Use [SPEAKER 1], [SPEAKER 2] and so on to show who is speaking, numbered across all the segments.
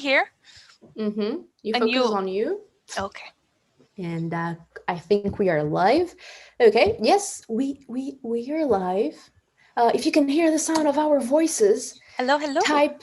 [SPEAKER 1] here.
[SPEAKER 2] You
[SPEAKER 1] And
[SPEAKER 2] focus on you.
[SPEAKER 1] Okay.
[SPEAKER 2] And I think we are live. Okay, yes, we are live. If you can hear the sound of our voices,
[SPEAKER 1] Hello, hello.
[SPEAKER 2] type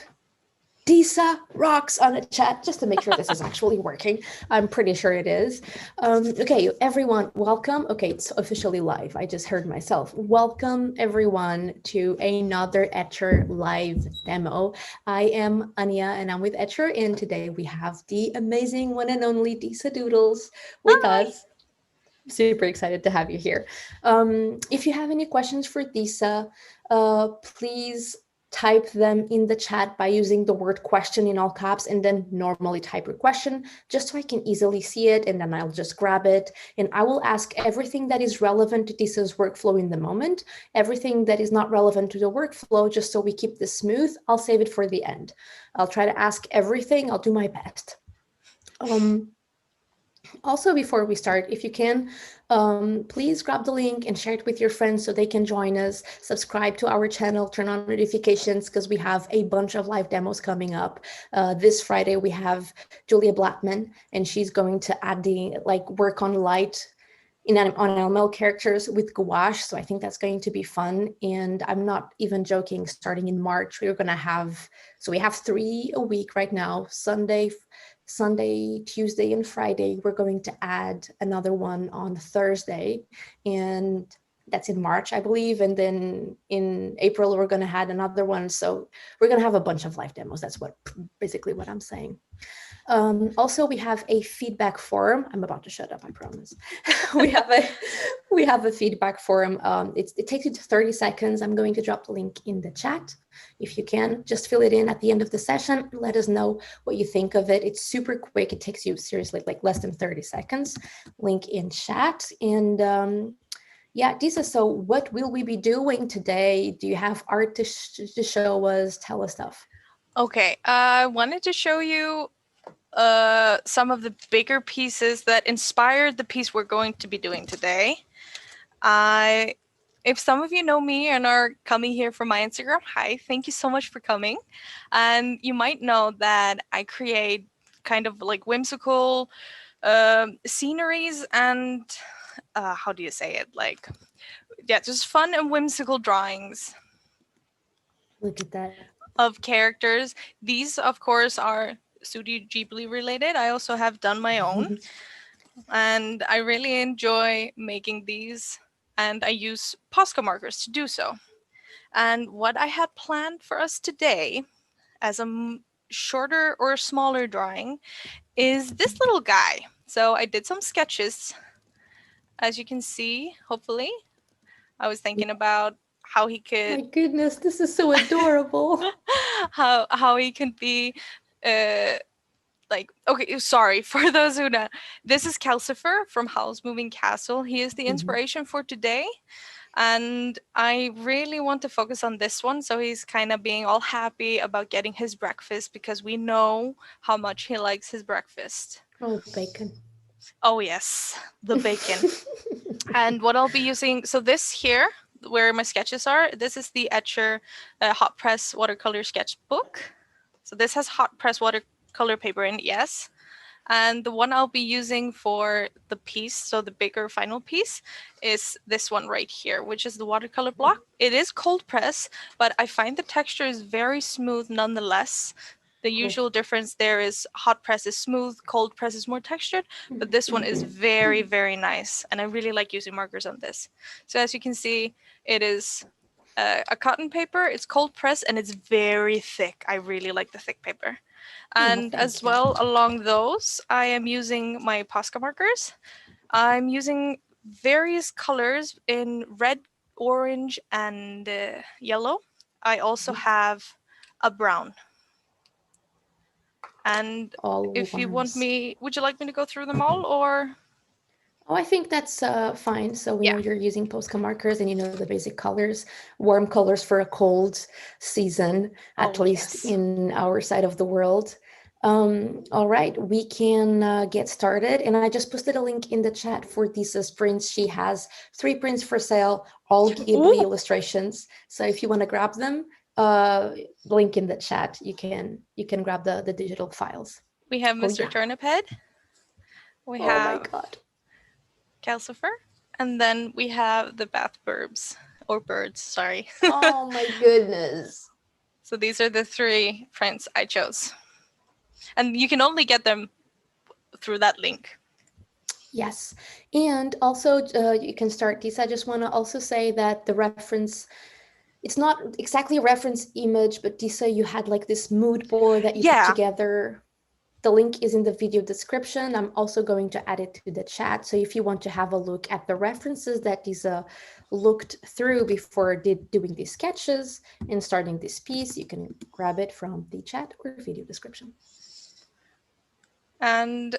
[SPEAKER 2] Disa rocks on the chat just to make sure this is actually working. I'm pretty sure it is. Okay, everyone, welcome. Okay, it's officially live. I just heard myself. Welcome, everyone, to another Etcher live demo. I am Anya, and I'm with Etcher, and today we have the amazing one and only Disa Doodles with us. Super excited to have you here. If you have any questions for Disa, please type them in the chat by using the word question in all caps, and then normally type your question just so I can easily see it, and then I'll just grab it and I will ask everything that is relevant to Disa's workflow in the moment. Everything that is not relevant to the workflow, just so we keep this smooth, I'll save it for the end. I'll try to ask everything. I'll do my best. Also, before we start, if you can, please grab the link and share it with your friends so they can join us. Subscribe to our channel, turn on notifications, because we have a bunch of live demos coming up. This Friday, we have Julia Blattman, and she's going to add the work on light on LML characters with gouache. So I think that's going to be fun. And I'm not even joking, starting in March, we're going to have, so we have 3 a week right now, Sunday, Tuesday, and Friday. We're going to add another one on Thursday, and that's in March, I believe. And then in April, we're going to add another one. So we're going to have a bunch of live demos. That's basically what I'm saying. Also, we have a feedback forum. I'm about to shut up, I promise. we have a feedback forum. It takes you to 30 seconds. I'm going to drop the link in the chat. If you can, just fill it in at the end of the session. Let us know what you think of it. It's super quick. It takes you seriously less than 30 seconds. Link in chat. And yeah, Disa, so what will we be doing today? Do you have art to show us? Tell us stuff.
[SPEAKER 1] Okay, I wanted to show you some of the bigger pieces that inspired the piece we're going to be doing today. If some of you know me and are coming here from my Instagram, hi, thank you so much for coming. And you might know that I create kind of like whimsical sceneries and how do you say it? Just fun and whimsical drawings.
[SPEAKER 2] Look at that.
[SPEAKER 1] Of characters. These, of course, are Studio Ghibli related. I also have done my own. And I really enjoy making these. And I use Posca markers to do so. And what I had planned for us today as a shorter or smaller drawing is this little guy. So I did some sketches, as you can see, hopefully. I was thinking about how he could...
[SPEAKER 2] My goodness, this is so adorable.
[SPEAKER 1] how he can be... okay, sorry, for those who know, this is Calcifer from Howl's Moving Castle. He is the inspiration for today. And I really want to focus on this one. So he's kind of being all happy about getting his breakfast because we know how much he likes his breakfast.
[SPEAKER 2] Oh, bacon.
[SPEAKER 1] Oh, yes, the bacon. And what I'll be using, so this here, where my sketches are, this is the Etcher Hot Press Watercolor Sketchbook. So this has hot press watercolor paper in it, yes. And the one I'll be using for the piece, so the bigger final piece, is this one right here, which is the watercolor block. It is cold press, but I find the texture is very smooth nonetheless. The usual difference there is hot press is smooth, cold press is more textured, but this one is very, very nice. And I really like using markers on this. So as you can see, it is a cotton paper, it's cold press, and it's very thick. I really like the thick paper. And as well, along those, I am using my Posca markers. I'm using various colors in red, orange, and yellow. I also have a brown. And if you want me, would you like me to go through them all, or?
[SPEAKER 2] Oh, I think that's fine. So we know you're using Posca markers and you know the basic colors, warm colors for a cold season, at least in our side of the world. All right, we can get started. And I just posted a link in the chat for Disa's prints. She has 3 prints for sale, all Ghibli illustrations. So if you want to grab them, link in the chat. You can grab the digital files.
[SPEAKER 1] We have
[SPEAKER 2] Oh
[SPEAKER 1] Mr.
[SPEAKER 2] yeah.
[SPEAKER 1] Turnip Head. We
[SPEAKER 2] Oh my
[SPEAKER 1] have
[SPEAKER 2] god.
[SPEAKER 1] Calcifer. And then we have the bath burbs. Or birds, sorry.
[SPEAKER 2] Oh my goodness.
[SPEAKER 1] So these are the 3 prints I chose. And you can only get them through that link.
[SPEAKER 2] Yes. And also, you can start, Disa. I just want to also say that the reference, it's not exactly a reference image, but Disa, you had like this mood board that you put
[SPEAKER 1] Yeah.
[SPEAKER 2] together. The link is in the video description. I'm also going to add it to the chat. So if you want to have a look at the references that Disa looked through before doing these sketches and starting this piece, you can grab it from the chat or video description.
[SPEAKER 1] And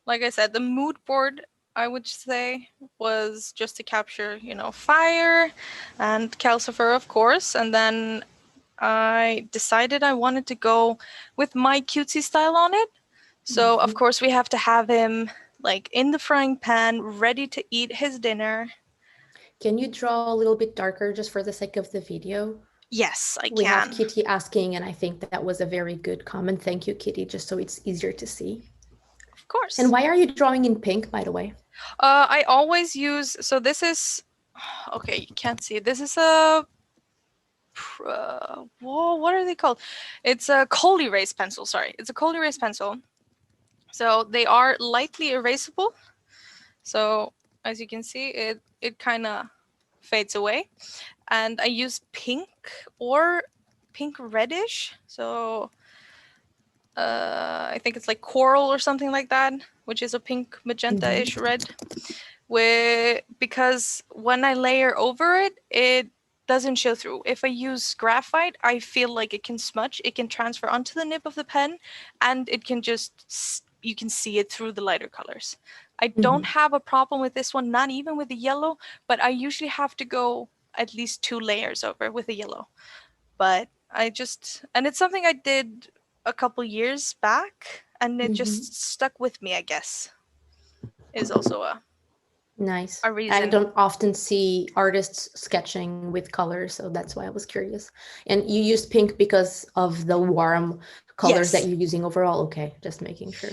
[SPEAKER 1] like I said, the mood board, I would say, was just to capture, fire and Calcifer, of course. And then I decided I wanted to go with my cutesy style on it. So, of course, we have to have him like in the frying pan, ready to eat his dinner.
[SPEAKER 2] Can you draw a little bit darker just for the sake of the video?
[SPEAKER 1] Yes, I
[SPEAKER 2] We have
[SPEAKER 1] can.
[SPEAKER 2] Kitty asking, and I think that was a very good comment. Thank you, Kitty, just so it's easier to see.
[SPEAKER 1] Of course.
[SPEAKER 2] And why are you drawing in pink, by the way?
[SPEAKER 1] I always use, so this is, okay, you can't see it. This is a, whoa, what are they called? It's a coal erase pencil, sorry. It's a coal erase pencil. So they are lightly erasable. So as you can see, it kind of fades away. And I use pink or pink reddish. So I think it's like coral or something like that, which is a pink magenta-ish red. Because when I layer over it, it doesn't show through. If I use graphite, I feel like it can smudge. It can transfer onto the nib of the pen, and it can just, you can see it through the lighter colors. I don't have a problem with this one, not even with the yellow, but I usually have to go at least 2 layers over with the yellow. But and it's something I did a couple years back, and it just stuck with me, I guess, is also
[SPEAKER 2] Nice.
[SPEAKER 1] a
[SPEAKER 2] I
[SPEAKER 1] reason.
[SPEAKER 2] don't often see artists sketching with colors, so that's why I was curious. And you used pink because of the warm colors that you're using overall? Okay, just making sure.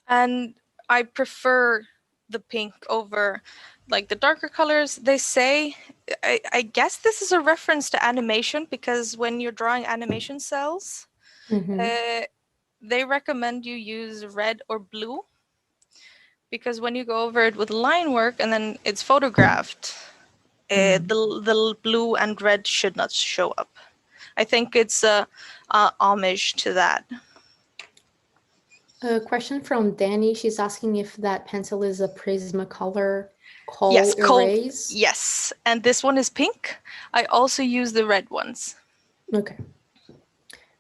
[SPEAKER 1] And I prefer the pink over like the darker colors. They say, I guess this is a reference to animation, because when you're drawing animation cells, they recommend you use red or blue, because when you go over it with line work and then it's photographed, the blue and red should not show up. I think it's a homage to that.
[SPEAKER 2] A question from Danny. She's asking if that pencil is a Prismacolor coal
[SPEAKER 1] Yes,
[SPEAKER 2] erase.
[SPEAKER 1] yes, and this one is pink. I also use the red ones.
[SPEAKER 2] Okay.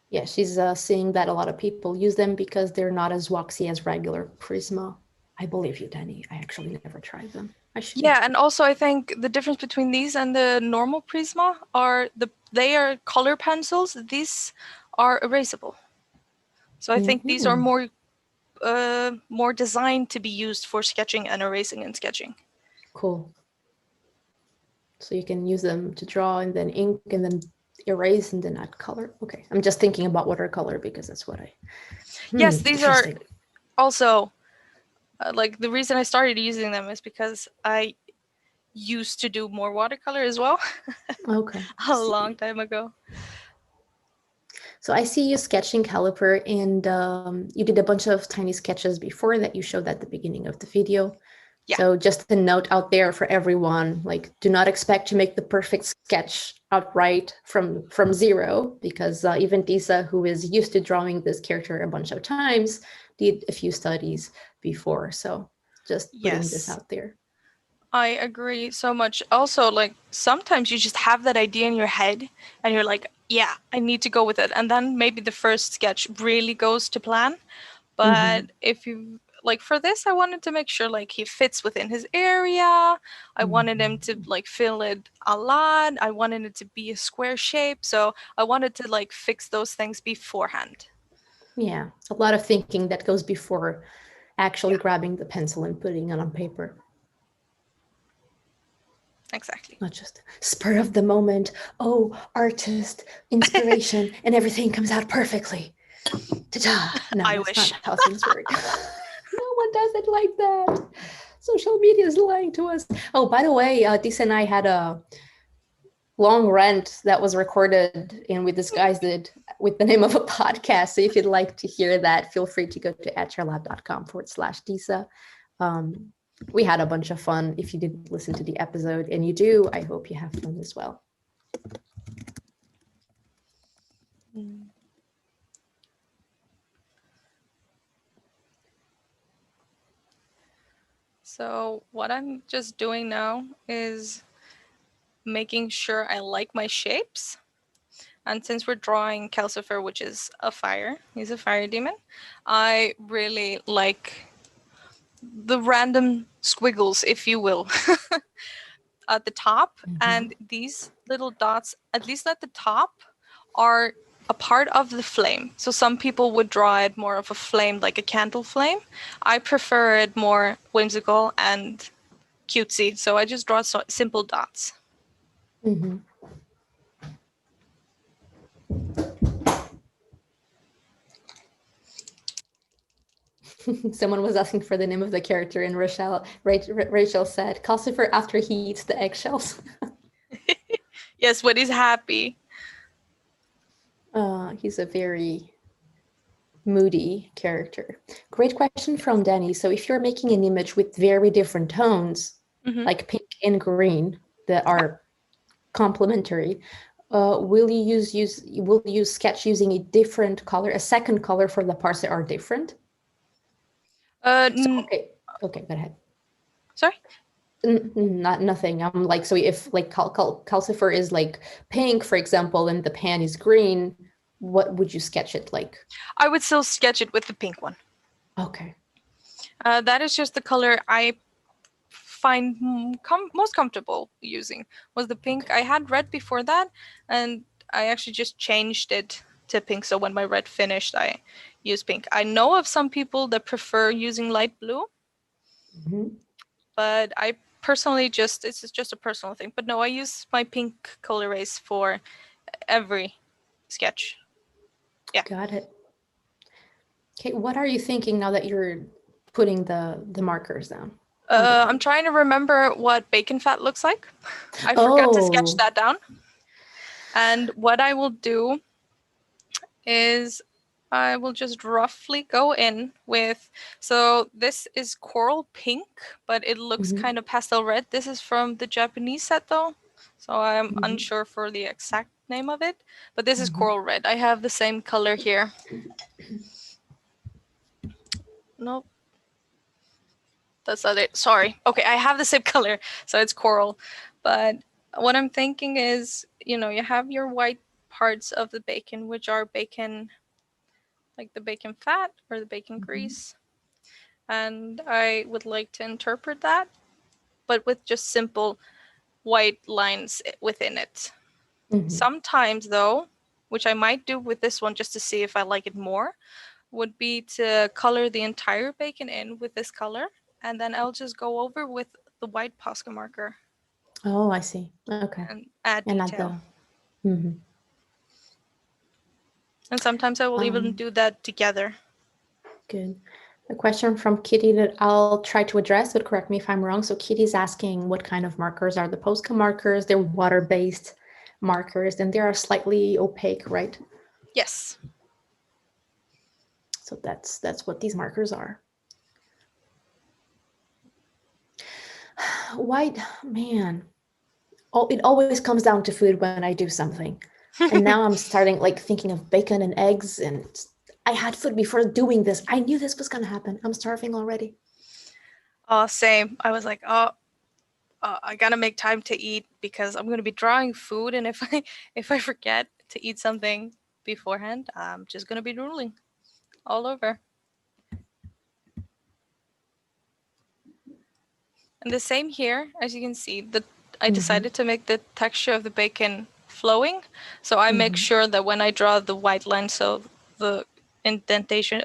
[SPEAKER 2] Yeah, she's seeing that a lot of people use them because they're not as waxy as regular Prisma. I believe you, Danny. I actually never tried them. I should.
[SPEAKER 1] Yeah, and also I think the difference between these and the normal Prisma are they are color pencils. These are erasable. So I think these are more designed to be used for sketching and erasing and sketching.
[SPEAKER 2] Cool. So you can use them to draw and then ink and then erase and then add color. Okay, I'm just thinking about watercolor because that's what I.
[SPEAKER 1] Yes, these are also like the reason I started using them is because I used to do more watercolor as well.
[SPEAKER 2] Okay.
[SPEAKER 1] A long time ago.
[SPEAKER 2] So I see you sketching caliper, and you did a bunch of tiny sketches before that you showed at the beginning of the video. Yeah. So just a note out there for everyone, like do not expect to make the perfect sketch outright from zero, because even Disa, who is used to drawing this character a bunch of times, did a few studies before. So just putting this out there.
[SPEAKER 1] I agree so much. Also, like sometimes you just have that idea in your head and you're like, yeah, I need to go with it. And then maybe the first sketch really goes to plan. But if you like for this, I wanted to make sure like he fits within his area. I wanted him to like fill it a lot. I wanted it to be a square shape. So I wanted to like fix those things beforehand.
[SPEAKER 2] Yeah, a lot of thinking that goes before actually grabbing the pencil and putting it on paper.
[SPEAKER 1] Exactly.
[SPEAKER 2] Not just spur of the moment. Oh, artist, inspiration, and everything comes out perfectly. Ta-da! No,
[SPEAKER 1] I
[SPEAKER 2] that's not
[SPEAKER 1] wish.
[SPEAKER 2] how things work. No one does it like that. Social media is lying to us. Oh, by the way, Disa and I had a long rant that was recorded and we disguised it with the name of a podcast. So if you'd like to hear that, feel free to go to atyourlab.com/Disa. We had a bunch of fun. If you didn't listen to the episode and you do, I hope you have fun as well.
[SPEAKER 1] So what I'm just doing now is making sure I like my shapes. And since we're drawing Calcifer, which is a fire, he's a fire demon, I really like the random squiggles, if you will, at the top. And these little dots, at least at the top, are a part of the flame. So some people would draw it more of a flame, like a candle flame. I prefer it more whimsical and cutesy. So I just draw simple dots.
[SPEAKER 2] Mm-hmm. Someone was asking for the name of the character, and Rachel said, Calcifer after he eats the eggshells.
[SPEAKER 1] Yes, when he's happy.
[SPEAKER 2] He's a very moody character. Great question from Danny. So if you're making an image with very different tones, like pink and green, that are complementary, will you use sketch using a different color, a second color for the parts that are different? Okay, go ahead.
[SPEAKER 1] Sorry?
[SPEAKER 2] Nothing. I'm like, so if like Calcifer is like pink, for example, and the pan is green, what would you sketch it like?
[SPEAKER 1] I would still sketch it with the pink one.
[SPEAKER 2] Okay.
[SPEAKER 1] That is just the color I find most comfortable using, was the pink. Okay. I had red before that, and I actually just changed it to pink. So when my red finished, I used pink. I know of some people that prefer using light blue, but I personally it's just a personal thing. But no, I use my pink color base for every sketch. Yeah.
[SPEAKER 2] Got it. Okay, what are you thinking now that you're putting the markers down?
[SPEAKER 1] I'm trying to remember what bacon fat looks like. I forgot to sketch that down. And what I will do is I will just roughly go in with, so this is coral pink, but it looks kind of pastel red. This is from the Japanese set though, so I'm unsure for the exact name of it, but this is coral red. I have the same color here. Nope. That's not it. Sorry. Okay, I have the same color, so it's coral. But what I'm thinking is, you have your white parts of the bacon, which are bacon, like the bacon fat or the bacon grease. And I would like to interpret that, but with just simple white lines within it. Sometimes, though, which I might do with this one just to see if I like it more, would be to color the entire bacon in with this color, and then I'll just go over with the white Posca marker.
[SPEAKER 2] Oh, I see. Okay.
[SPEAKER 1] And add detail. And sometimes I will even do that together.
[SPEAKER 2] Good. A question from Kitty that I'll try to address, but correct me if I'm wrong. So Kitty's asking what kind of markers are the Posca markers? They're water-based markers, and they are slightly opaque, right?
[SPEAKER 1] Yes.
[SPEAKER 2] So that's what these markers are. White, man. Oh, it always comes down to food when I do something. And now I'm starting like thinking of bacon and eggs, and I had food before doing this. I knew this was going to happen. I'm starving already.
[SPEAKER 1] Oh, same. I was like, I gotta make time to eat because I'm gonna be drawing food, and if I forget to eat something beforehand, I'm just gonna be drooling all over. And the same here, as you can see, I decided to make the texture of the bacon flowing, so I make sure that when I draw the white line, so the indication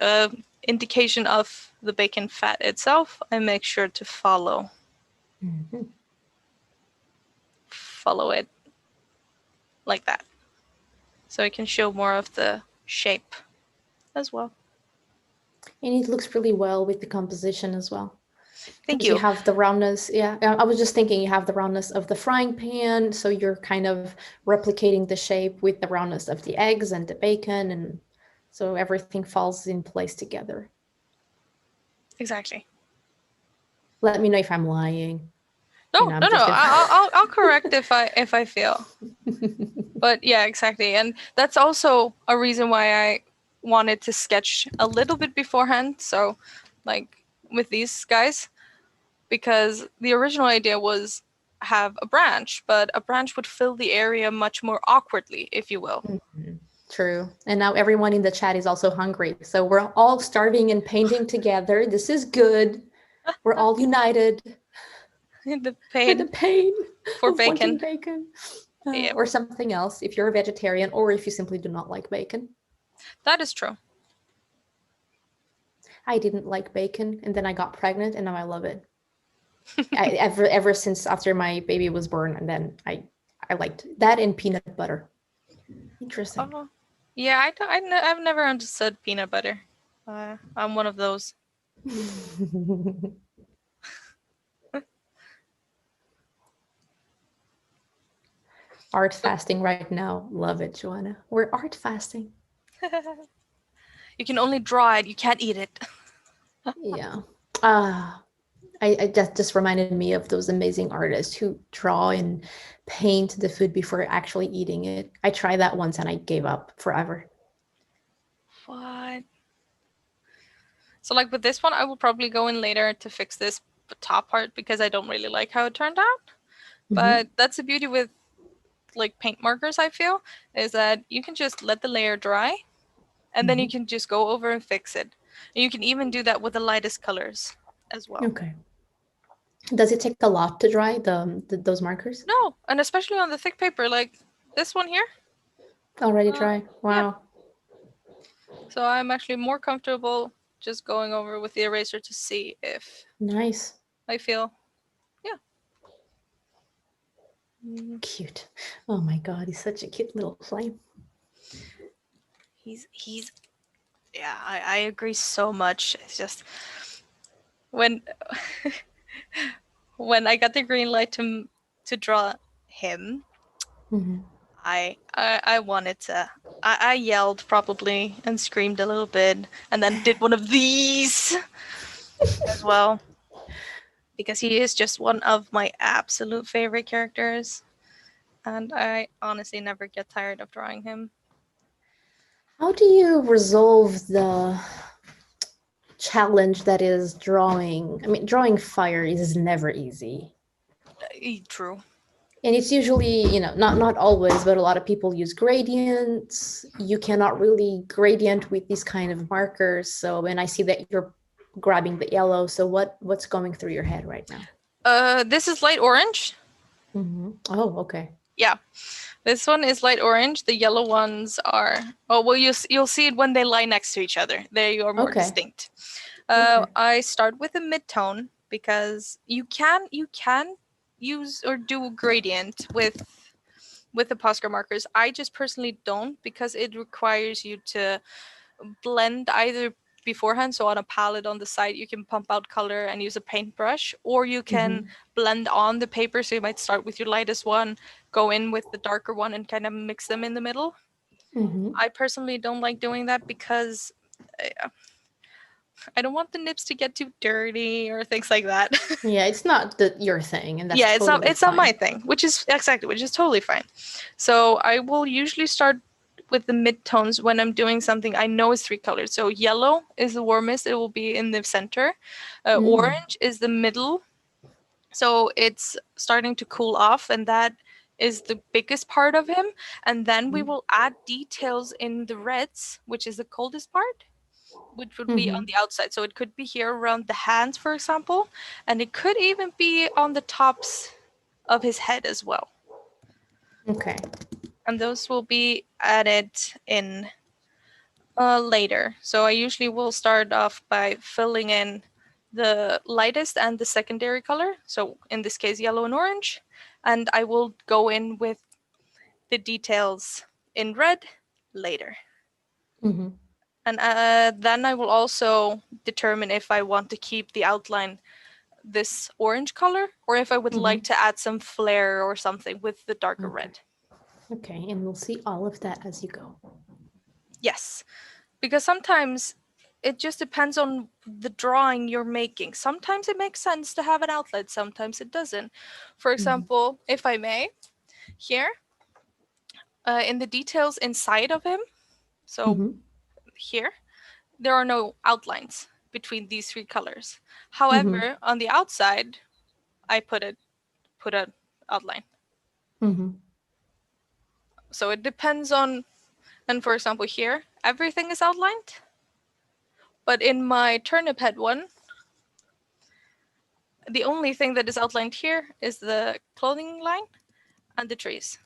[SPEAKER 1] of the bacon fat itself, I make sure to follow. follow it like that. So I can show more of the shape as well.
[SPEAKER 2] And it looks really well with the composition as well.
[SPEAKER 1] Thank
[SPEAKER 2] Because you
[SPEAKER 1] you.
[SPEAKER 2] have the roundness. Yeah, I was just thinking you have the roundness of the frying pan, so you're kind of replicating the shape with the roundness of the eggs and the bacon, and so everything falls in place together.
[SPEAKER 1] Exactly.
[SPEAKER 2] Let me know if I'm lying.
[SPEAKER 1] No,
[SPEAKER 2] I'm
[SPEAKER 1] no, no.
[SPEAKER 2] just gonna.
[SPEAKER 1] I'll correct if I feel. But yeah, exactly. And that's also a reason why I wanted to sketch a little bit beforehand. So, like with these guys, because the original idea was have a branch, but a branch would fill the area much more awkwardly, if you will.
[SPEAKER 2] Mhm. True. And now everyone in the chat is also hungry. So we're all starving and painting together. This is good. We're all united
[SPEAKER 1] The
[SPEAKER 2] for the
[SPEAKER 1] pain
[SPEAKER 2] pain
[SPEAKER 1] for
[SPEAKER 2] of wanting
[SPEAKER 1] bacon.
[SPEAKER 2] bacon.
[SPEAKER 1] Yeah,
[SPEAKER 2] Or something else if you're a vegetarian or if you simply do not like bacon.
[SPEAKER 1] that is true.
[SPEAKER 2] I didn't like bacon and then I got pregnant and now I love it. ever since after my baby was born, and then I liked that and peanut butter. Interesting.
[SPEAKER 1] Oh, yeah. I've never understood peanut butter. I'm one of those.
[SPEAKER 2] Art fasting right now. Love it, Joanna. We're art fasting.
[SPEAKER 1] You can only draw it. You can't eat it.
[SPEAKER 2] Yeah. I just reminded me of those amazing artists who draw and paint the food before actually eating it. I tried that once and I gave up forever.
[SPEAKER 1] What? So like with this one, I will probably go in later to fix this top part because I don't really like how it turned out. But that's the beauty with like paint markers, I feel, is that you can just let the layer dry and then you can just go over and fix it. And you can even do that with the lightest colors as well.
[SPEAKER 2] Okay. Does it take a lot to dry those markers?
[SPEAKER 1] No, and especially on the thick paper like this one here.
[SPEAKER 2] Already dry. Wow.
[SPEAKER 1] So I'm actually more comfortable just going over with the eraser to see if
[SPEAKER 2] Nice.
[SPEAKER 1] I feel, yeah.
[SPEAKER 2] Cute. Oh my god, he's such a cute little flame.
[SPEAKER 1] He's yeah, I agree so much. It's just when when I got the green light to draw him, I wanted to. I yelled probably and screamed a little bit, and then did one of these as well, because he is just one of my absolute favorite characters, and I honestly never get tired of drawing him.
[SPEAKER 2] How do you resolve the challenge that is drawing? I mean, drawing fire is never easy.
[SPEAKER 1] True.
[SPEAKER 2] And it's usually, not always, but a lot of people use gradients. You cannot really gradient with these kind of markers. So, and I see that you're grabbing the yellow. So what's going through your head right now?
[SPEAKER 1] This is light orange.
[SPEAKER 2] Oh, okay.
[SPEAKER 1] Yeah. This one is light orange. The yellow ones are, oh, well, you'll see it when they lie next to each other. They are more distinct. I start with a mid-tone because you can use or do a gradient with the Posca markers. I just personally don't because it requires you to blend either beforehand, so on a palette on the side you can pump out color and use a paintbrush, or you can blend on the paper, so you might start with your lightest one, go in with the darker one and kind of mix them in the middle. I personally don't like doing that because I don't want the nips to get too dirty or things like that.
[SPEAKER 2] Yeah, it's not your thing, and that's
[SPEAKER 1] it's not my thing, which is totally fine. So I will usually start with the mid-tones when I'm doing something I know is 3 colors. So yellow is the warmest, it will be in the center. Orange is the middle, so it's starting to cool off, and that is the biggest part of him. And then we will add details in the reds, which is the coldest part, which would be on the outside. So it could be here around the hands, for example, and it could even be on the tops of his head as well.
[SPEAKER 2] Okay.
[SPEAKER 1] And those will be added in later. So I usually will start off by filling in the lightest and the secondary color. So in this case, yellow and orange. and I will go in with the details in red later.
[SPEAKER 2] Mm-hmm.
[SPEAKER 1] And then I will also determine if I want to keep the outline this orange color or if I would like to add some flair or something with the darker red.
[SPEAKER 2] Okay, and we'll see all of that as you go.
[SPEAKER 1] Yes, because sometimes it just depends on the drawing you're making. Sometimes it makes sense to have an outlet, sometimes it doesn't. For example, if I may, here in the details inside of him, so here, there are no outlines between these three colors. However, on the outside, I put an outline. So it depends on, and for example here, everything is outlined. But in my turnip head one, the only thing that is outlined here is the clothing line and the trees.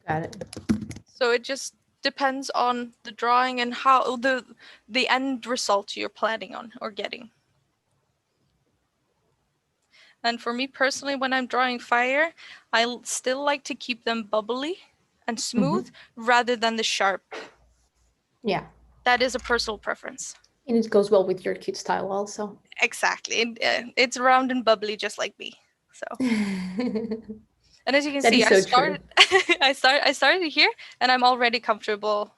[SPEAKER 2] Got it.
[SPEAKER 1] So it just depends on the drawing and how the end result you're planning on or getting. And for me personally, when I'm drawing fire, I still like to keep them bubbly and smooth rather than the sharp.
[SPEAKER 2] Yeah.
[SPEAKER 1] That is a personal preference.
[SPEAKER 2] And it goes well with your cute style also.
[SPEAKER 1] Exactly. It's round and bubbly just like me. So. And as you can
[SPEAKER 2] That
[SPEAKER 1] see,
[SPEAKER 2] is so true.
[SPEAKER 1] I started here and I'm already comfortable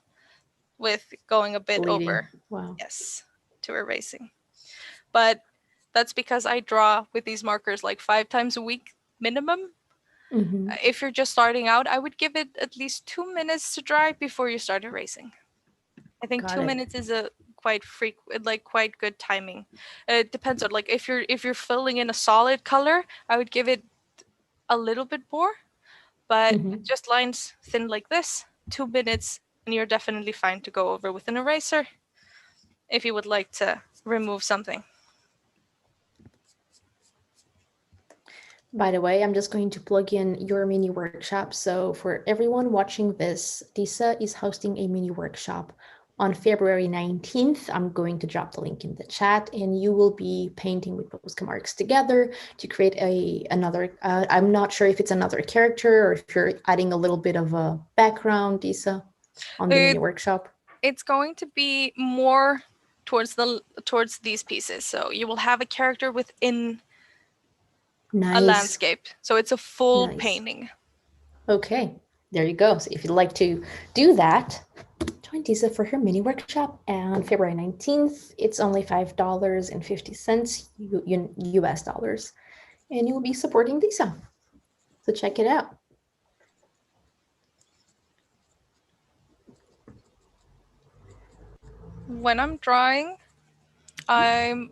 [SPEAKER 1] with going a bit
[SPEAKER 2] Bleeding.
[SPEAKER 1] over.
[SPEAKER 2] Wow.
[SPEAKER 1] Yes, to erasing. But that's because I draw with these markers like 5 times a week minimum. If you're just starting out, I would give it at least 2 minutes to dry before you start erasing. I think
[SPEAKER 2] Got
[SPEAKER 1] 2
[SPEAKER 2] it.
[SPEAKER 1] minutes is a quite good timing. It depends on like if you're filling in a solid color, I would give it a little bit more. But just lines thin like this, 2 minutes, and you're definitely fine to go over with an eraser if you would like to remove something.
[SPEAKER 2] By the way, I'm just going to plug in your mini workshop. So for everyone watching this, Disa is hosting a mini workshop on February 19th. I'm going to drop the link in the chat, and you will be painting with Posca marks together to create another, I'm not sure if it's another character or if you're adding a little bit of a background, Disa, on the mini workshop.
[SPEAKER 1] It's going to be more towards these pieces. So you will have a character within a landscape. So it's a full painting.
[SPEAKER 2] Okay, there you go. So if you'd like to do that, join Disa for her mini workshop on February 19th. It's only $5.50 US dollars, and you'll be supporting Disa. So check it out.
[SPEAKER 1] When I'm drawing, I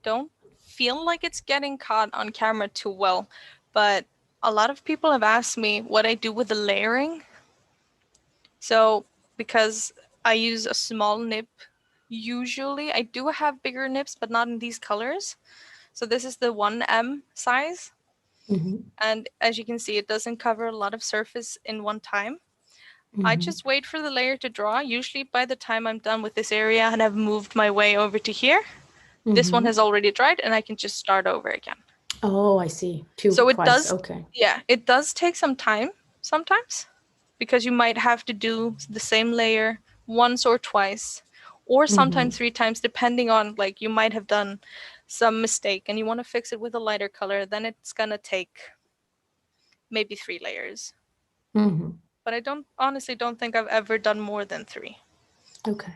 [SPEAKER 1] don't feel like it's getting caught on camera too well, but a lot of people have asked me what I do with the layering. So because I use a small nib, usually I do have bigger nibs, but not in these colors. So this is the 1M size. And as you can see, it doesn't cover a lot of surface in one time. I just wait for the layer to dry. Usually by the time I'm done with this area and I've moved my way over to here, this one has already dried and I can just start over again.
[SPEAKER 2] Oh, I see.
[SPEAKER 1] So it does, yeah, it does take some time sometimes because you might have to do the same layer once or twice or sometimes 3 times, depending on like you might have done some mistake and you want to fix it with a lighter color. Then it's gonna take maybe 3 layers. But I honestly don't think I've ever done more than 3.
[SPEAKER 2] Okay.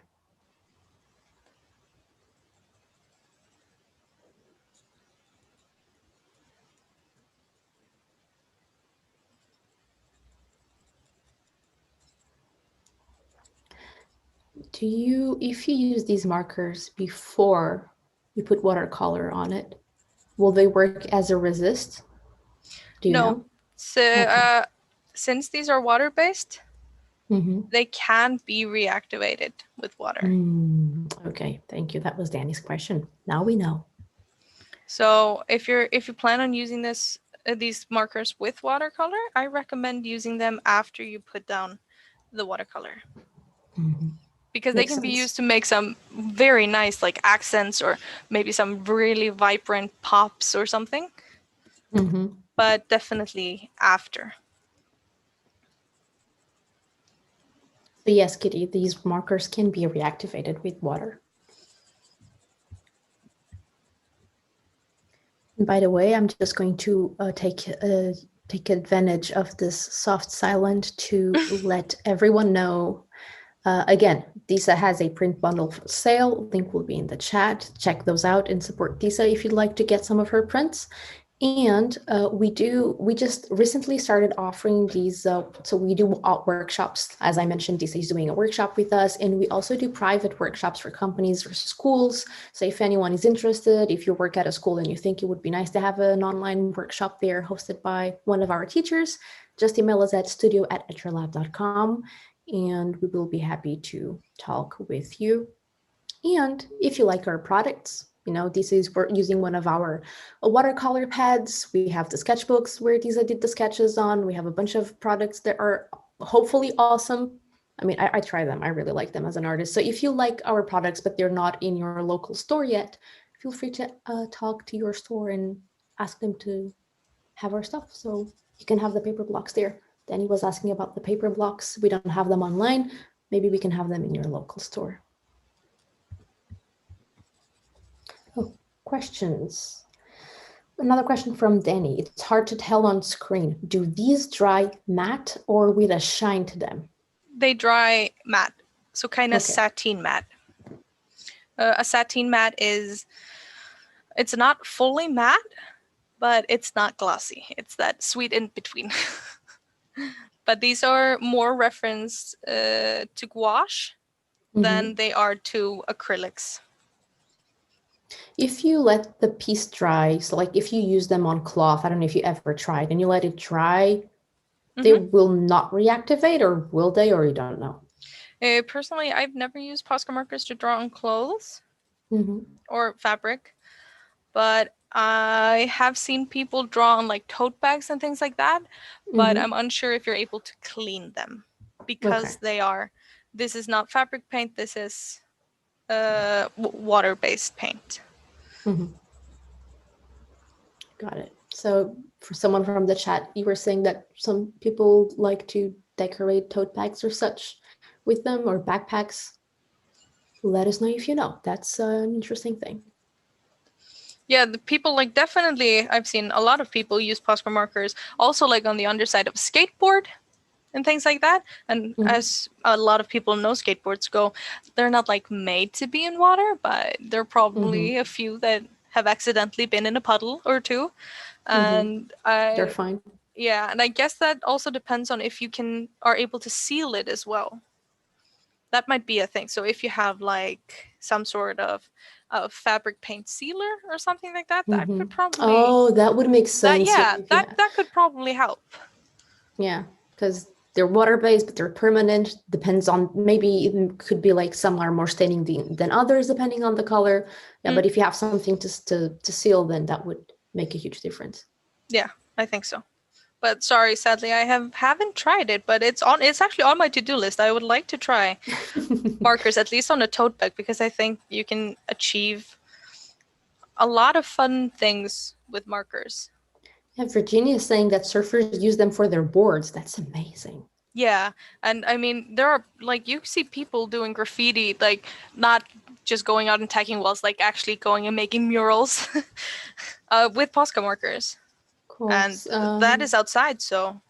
[SPEAKER 2] If you use these markers before you put watercolor on it, will they work as a resist? Do you know?
[SPEAKER 1] So since these are water-based, they can be reactivated with water.
[SPEAKER 2] Okay, thank you. That was Danny's question. Now we know.
[SPEAKER 1] So if you plan on using these markers with watercolor, I recommend using them after you put down the watercolor. Because they can be used to make some very nice like accents or maybe some really vibrant pops or something. but definitely after.
[SPEAKER 2] So yes, Kitty, these markers can be reactivated with water. And by the way, I'm just going to take advantage of this soft silent to let everyone know. Again, Disa has a print bundle for sale. Link will be in the chat. Check those out and support Disa if you'd like to get some of her prints. And we just recently started offering these. So we do workshops. As I mentioned, Disa is doing a workshop with us, and we also do private workshops for companies or schools. So if anyone is interested, if you work at a school and you think it would be nice to have an online workshop there hosted by one of our teachers, just email us at studio@etralab.com, and we will be happy to talk with you. And if you like our products, this is we're using one of our watercolor pads. We have the sketchbooks where Disa did the sketches on. We have a bunch of products that are hopefully awesome. I mean, I try them. I really like them as an artist. So if you like our products, but they're not in your local store yet, feel free to talk to your store and ask them to have our stuff. So you can have the paper blocks there. Danny was asking about the paper blocks. We don't have them online. Maybe we can have them in your local store. Oh, questions. Another question from Danny. It's hard to tell on screen. Do these dry matte or with a shine to them?
[SPEAKER 1] They dry matte, so kind of sateen matte. A sateen matte it's not fully matte, but it's not glossy. It's that sweet in between. But these are more referenced to gouache than they are to acrylics.
[SPEAKER 2] If you let the piece dry, so like if you use them on cloth, I don't know if you ever tried, and you let it dry, they will not reactivate, or will they, or you don't know?
[SPEAKER 1] Personally, I've never used Posca markers to draw on clothes or fabric, but I have seen people draw on like tote bags and things like that, but I'm unsure if you're able to clean them because this is not fabric paint, this is water-based paint.
[SPEAKER 2] Got it. So for someone from the chat, you were saying that some people like to decorate tote bags or such with them, or backpacks. Let us know if you know. That's an interesting thing.
[SPEAKER 1] Yeah, the people like definitely, I've seen a lot of people use Posca markers also like on the underside of a skateboard and things like that. And as a lot of people know, skateboards go, they're not like made to be in water, but there are probably a few that have accidentally been in a puddle or two. And
[SPEAKER 2] they're fine.
[SPEAKER 1] Yeah, and I guess that also depends on if you are able to seal it as well. That might be a thing. So if you have like some sort of fabric paint sealer or something like that, that could probably
[SPEAKER 2] that would make sense.
[SPEAKER 1] That could probably help.
[SPEAKER 2] Yeah, because they're water-based, but they're permanent. Depends on, maybe it could be like some are more staining than others, depending on the color. Yeah, but if you have something to seal, then that would make a huge difference.
[SPEAKER 1] Yeah, I think so. But sorry, sadly, I haven't tried it, but it's actually on my to-do list. I would like to try markers, at least on a tote bag, because I think you can achieve a lot of fun things with markers.
[SPEAKER 2] Yeah, Virginia is saying that surfers use them for their boards. That's amazing.
[SPEAKER 1] Yeah, and I mean, there are, like, you see people doing graffiti, like, not just going out and tagging walls, like, actually going and making murals with Posca markers. Cool. And that is outside, so.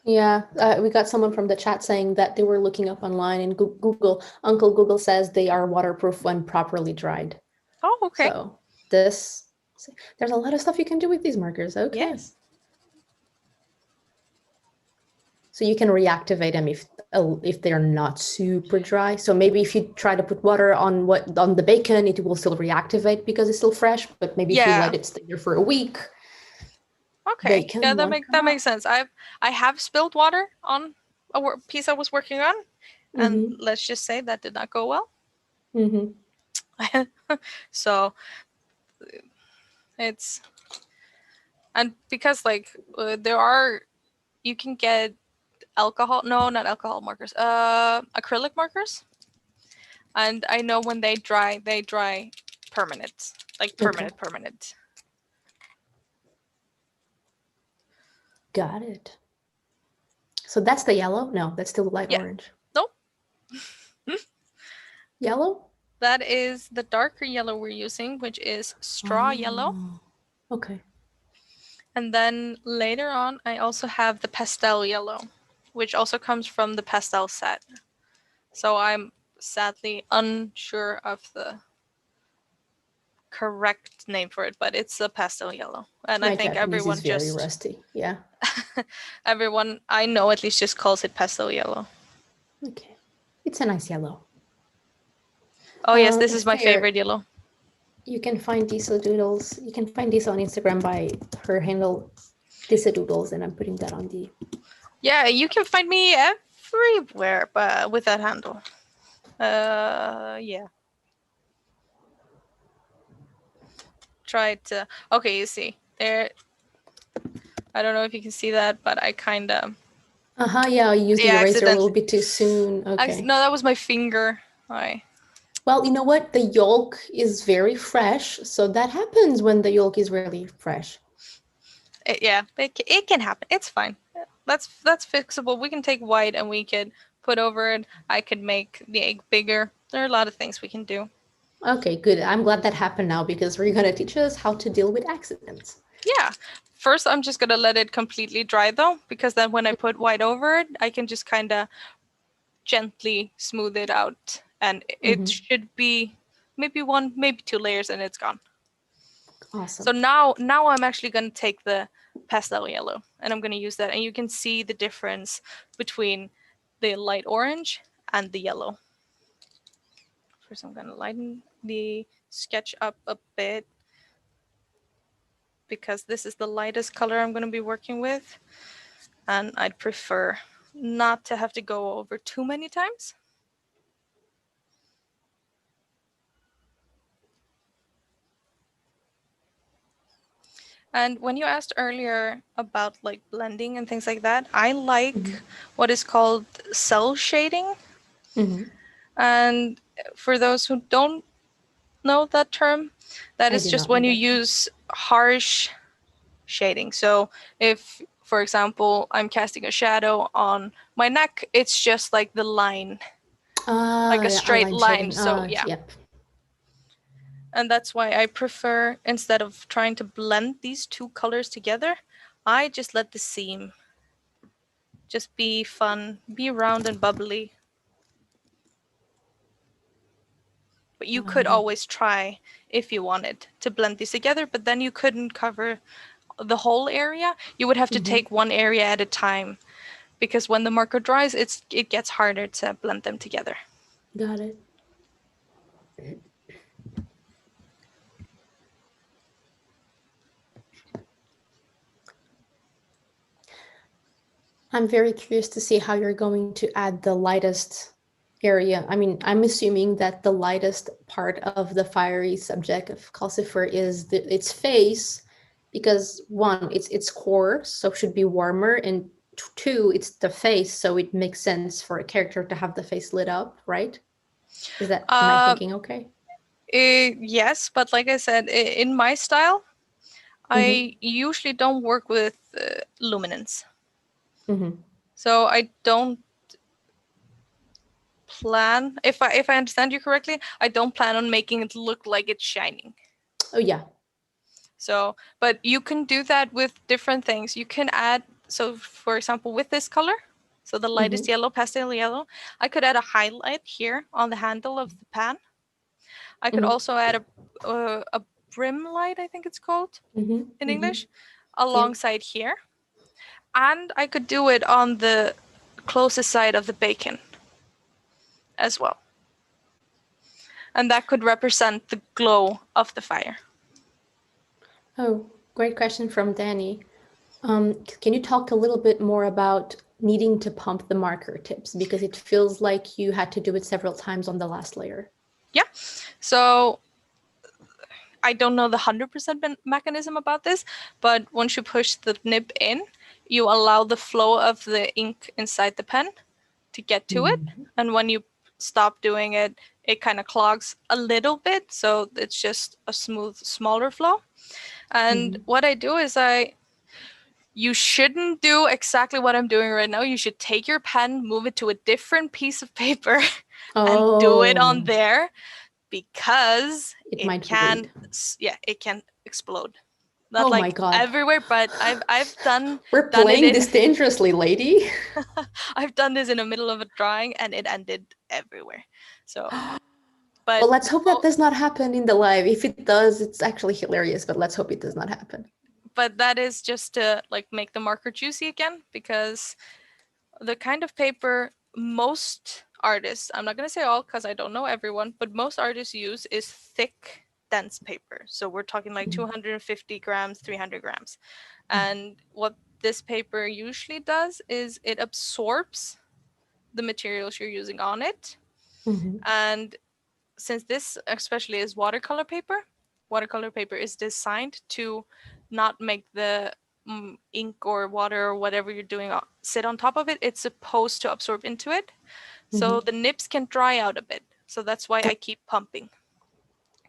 [SPEAKER 2] Yeah, we got someone from the chat saying that they were looking up online, and Uncle Google says they are waterproof when properly dried.
[SPEAKER 1] Oh, okay.
[SPEAKER 2] So there's a lot of stuff you can do with these markers. Okay. Yes. So you can reactivate them if they're not super dry. So maybe if you try to put water on the bacon, it will still reactivate because it's still fresh. But maybe if you let it stay there for a week.
[SPEAKER 1] Okay. Yeah, that makes sense. I have spilled water on a piece I was working on, and let's just say that did not go well. So it's, and because like you can get not alcohol markers, acrylic markers, and I know when they dry permanent, like permanent.
[SPEAKER 2] Got it. So that's the yellow? No, that's still light
[SPEAKER 1] Yeah.
[SPEAKER 2] orange.
[SPEAKER 1] Nope.
[SPEAKER 2] Yellow?
[SPEAKER 1] That is the darker yellow we're using, which is straw yellow.
[SPEAKER 2] Okay.
[SPEAKER 1] And then later on, I also have the pastel yellow, which also comes from the pastel set. So I'm sadly unsure of the correct name for it, but it's a pastel yellow. And
[SPEAKER 2] My
[SPEAKER 1] I think
[SPEAKER 2] Japanese
[SPEAKER 1] everyone
[SPEAKER 2] is very
[SPEAKER 1] just
[SPEAKER 2] rusty. Yeah.
[SPEAKER 1] everyone I know at least just calls it pastel yellow.
[SPEAKER 2] Okay. It's a nice yellow.
[SPEAKER 1] Oh yes, this is my
[SPEAKER 2] Fair.
[SPEAKER 1] favorite yellow.
[SPEAKER 2] You can find Disa Doodles. You can find Disa on Instagram by her handle Disa Doodles, and I'm putting that on the.
[SPEAKER 1] Yeah, you can find me everywhere, but with that handle. Yeah. Try to. Okay, you see there. I don't know if you can see that, but I kind of.
[SPEAKER 2] Yeah, I used the eraser a little
[SPEAKER 1] Accidentally.
[SPEAKER 2] bit too soon. Okay.
[SPEAKER 1] No, that was my finger.
[SPEAKER 2] Well, you know what? The yolk is very fresh, so that happens when the yolk is really fresh.
[SPEAKER 1] It can happen. It's fine. That's fixable. We can take white and we could put over it. I could make the egg bigger. There are a lot of things we can do.
[SPEAKER 2] Okay, good. I'm glad that happened now because we're gonna teach us how to deal with accidents.
[SPEAKER 1] Yeah. First, I'm just gonna let it completely dry though, because then when I put white over it, I can just kind of gently smooth it out, and it should be maybe one, maybe 2 layers, and it's gone.
[SPEAKER 2] Awesome.
[SPEAKER 1] So now I'm actually gonna take the pastel yellow and I'm gonna use that, and you can see the difference between the light orange and the yellow. First, I'm gonna lighten the sketch up a bit because this is the lightest color I'm gonna be working with, and I'd prefer not to have to go over too many times. And when you asked earlier about like blending and things like that, I like what is called cell shading. And for those who don't know that term, that is just when you use harsh shading. So if, for example, I'm casting a shadow on my neck, it's just like the line, like a straight line. So yeah.
[SPEAKER 2] Yep.
[SPEAKER 1] And that's why I prefer, instead of trying to blend these two colors together, I just let the seam just be fun, be round and bubbly. But you could always try, if you wanted, to blend these together, but then you couldn't cover the whole area. You would have to take one area at a time, because when the marker dries, it gets harder to blend them together.
[SPEAKER 2] Got it. I'm very curious to see how you're going to add the lightest area. I mean, I'm assuming that the lightest part of the fiery subject of Calcifer is its face, because one, it's its core, so it should be warmer, and two, it's the face, so it makes sense for a character to have the face lit up, right? Am I thinking okay?
[SPEAKER 1] Yes, but like I said, in my style, I usually don't work with luminance. So I don't plan, if I understand you correctly, I don't plan on making it look like it's shining.
[SPEAKER 2] Oh yeah.
[SPEAKER 1] So, but you can do that with different things. You can add, so for example, with this color, so the lightest yellow, pastel yellow, I could add a highlight here on the handle of the pan. I could also add a brim light, I think it's called in English, alongside here. And I could do it on the closest side of the bacon as well. And that could represent the glow of the fire.
[SPEAKER 2] Oh, great question from Danny. Can you talk a little bit more about needing to pump the marker tips? Because it feels like you had to do it several times on the last layer.
[SPEAKER 1] Yeah. So I don't know the 100% mechanism about this, but once you push the nib in, you allow the flow of the ink inside the pen to get to it. And when you stop doing it, it kind of clogs a little bit. So it's just a smooth, smaller flow. And what I do is You shouldn't do exactly what I'm doing right now. You should take your pen, move it to a different piece of paper, and do it on there, because
[SPEAKER 2] it
[SPEAKER 1] it
[SPEAKER 2] might
[SPEAKER 1] can,
[SPEAKER 2] bleed.
[SPEAKER 1] it can explode. Not
[SPEAKER 2] Oh my
[SPEAKER 1] like
[SPEAKER 2] God.
[SPEAKER 1] everywhere, but I've done
[SPEAKER 2] We're
[SPEAKER 1] done it
[SPEAKER 2] playing
[SPEAKER 1] in
[SPEAKER 2] this dangerously, lady.
[SPEAKER 1] I've done this in the middle of a drawing and it ended everywhere. So, but
[SPEAKER 2] Well, let's hope that does not happen in the live. If it does, it's actually hilarious, but let's hope it does not happen.
[SPEAKER 1] but that is just to like make the marker juicy again, because the kind of paper most artists, I'm not going to say all because I don't know everyone, but most artists use is thick, dense paper. So we're talking like 250 grams, 300 grams. And what this paper usually does is it absorbs the materials you're using on it.
[SPEAKER 2] Mhm.
[SPEAKER 1] And since this especially is watercolor paper is designed to not make the ink or water or whatever you're doing sit on top of it. It's supposed to absorb into it. So the nibs can dry out a bit. So that's why I keep pumping,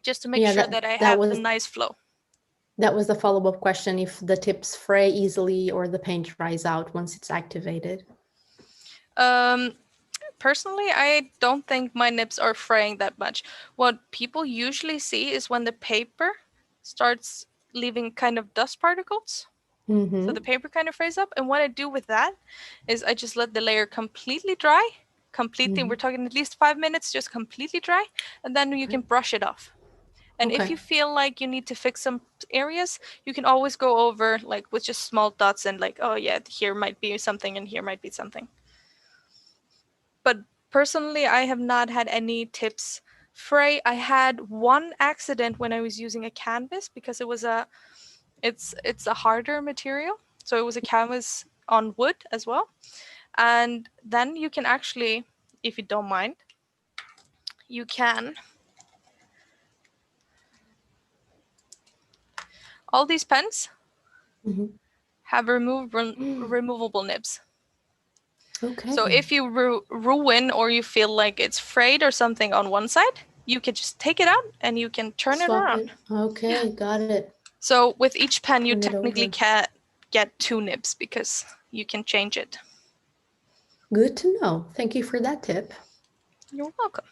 [SPEAKER 1] just to make
[SPEAKER 2] Yeah,
[SPEAKER 1] sure that I
[SPEAKER 2] that
[SPEAKER 1] have the
[SPEAKER 2] was
[SPEAKER 1] nice flow.
[SPEAKER 2] that was the follow-up question, if the tips fray easily or the paint dries out once it's activated.
[SPEAKER 1] Personally, I don't think my nibs are fraying that much. What people usually see is when the paper starts leaving kind of dust particles. So the paper kind of frays up. And what I do with that is I just let the layer completely dry. Completely, we're talking at least 5 minutes, just completely dry. And then you can brush it off. And if
[SPEAKER 2] Okay.
[SPEAKER 1] you feel like you need to fix some areas, you can always go over like with just small dots and like, oh yeah, here might be something and here might be something. But personally, I have not had any tips fray. I had one accident when I was using a canvas because it's a harder material. So it was a canvas on wood as well. And then you can actually, if you don't mind, you can, all these pens have removable nibs.
[SPEAKER 2] Okay.
[SPEAKER 1] So if you ruin or you feel like it's frayed or something on one side, you can just take it out and you can turn it
[SPEAKER 2] Swap
[SPEAKER 1] around.
[SPEAKER 2] it. Okay, got it.
[SPEAKER 1] So with each pen, you
[SPEAKER 2] Turn it
[SPEAKER 1] technically
[SPEAKER 2] over.
[SPEAKER 1] can get 2 nibs because you can change it.
[SPEAKER 2] Good to know. Thank you for that tip.
[SPEAKER 1] You're welcome.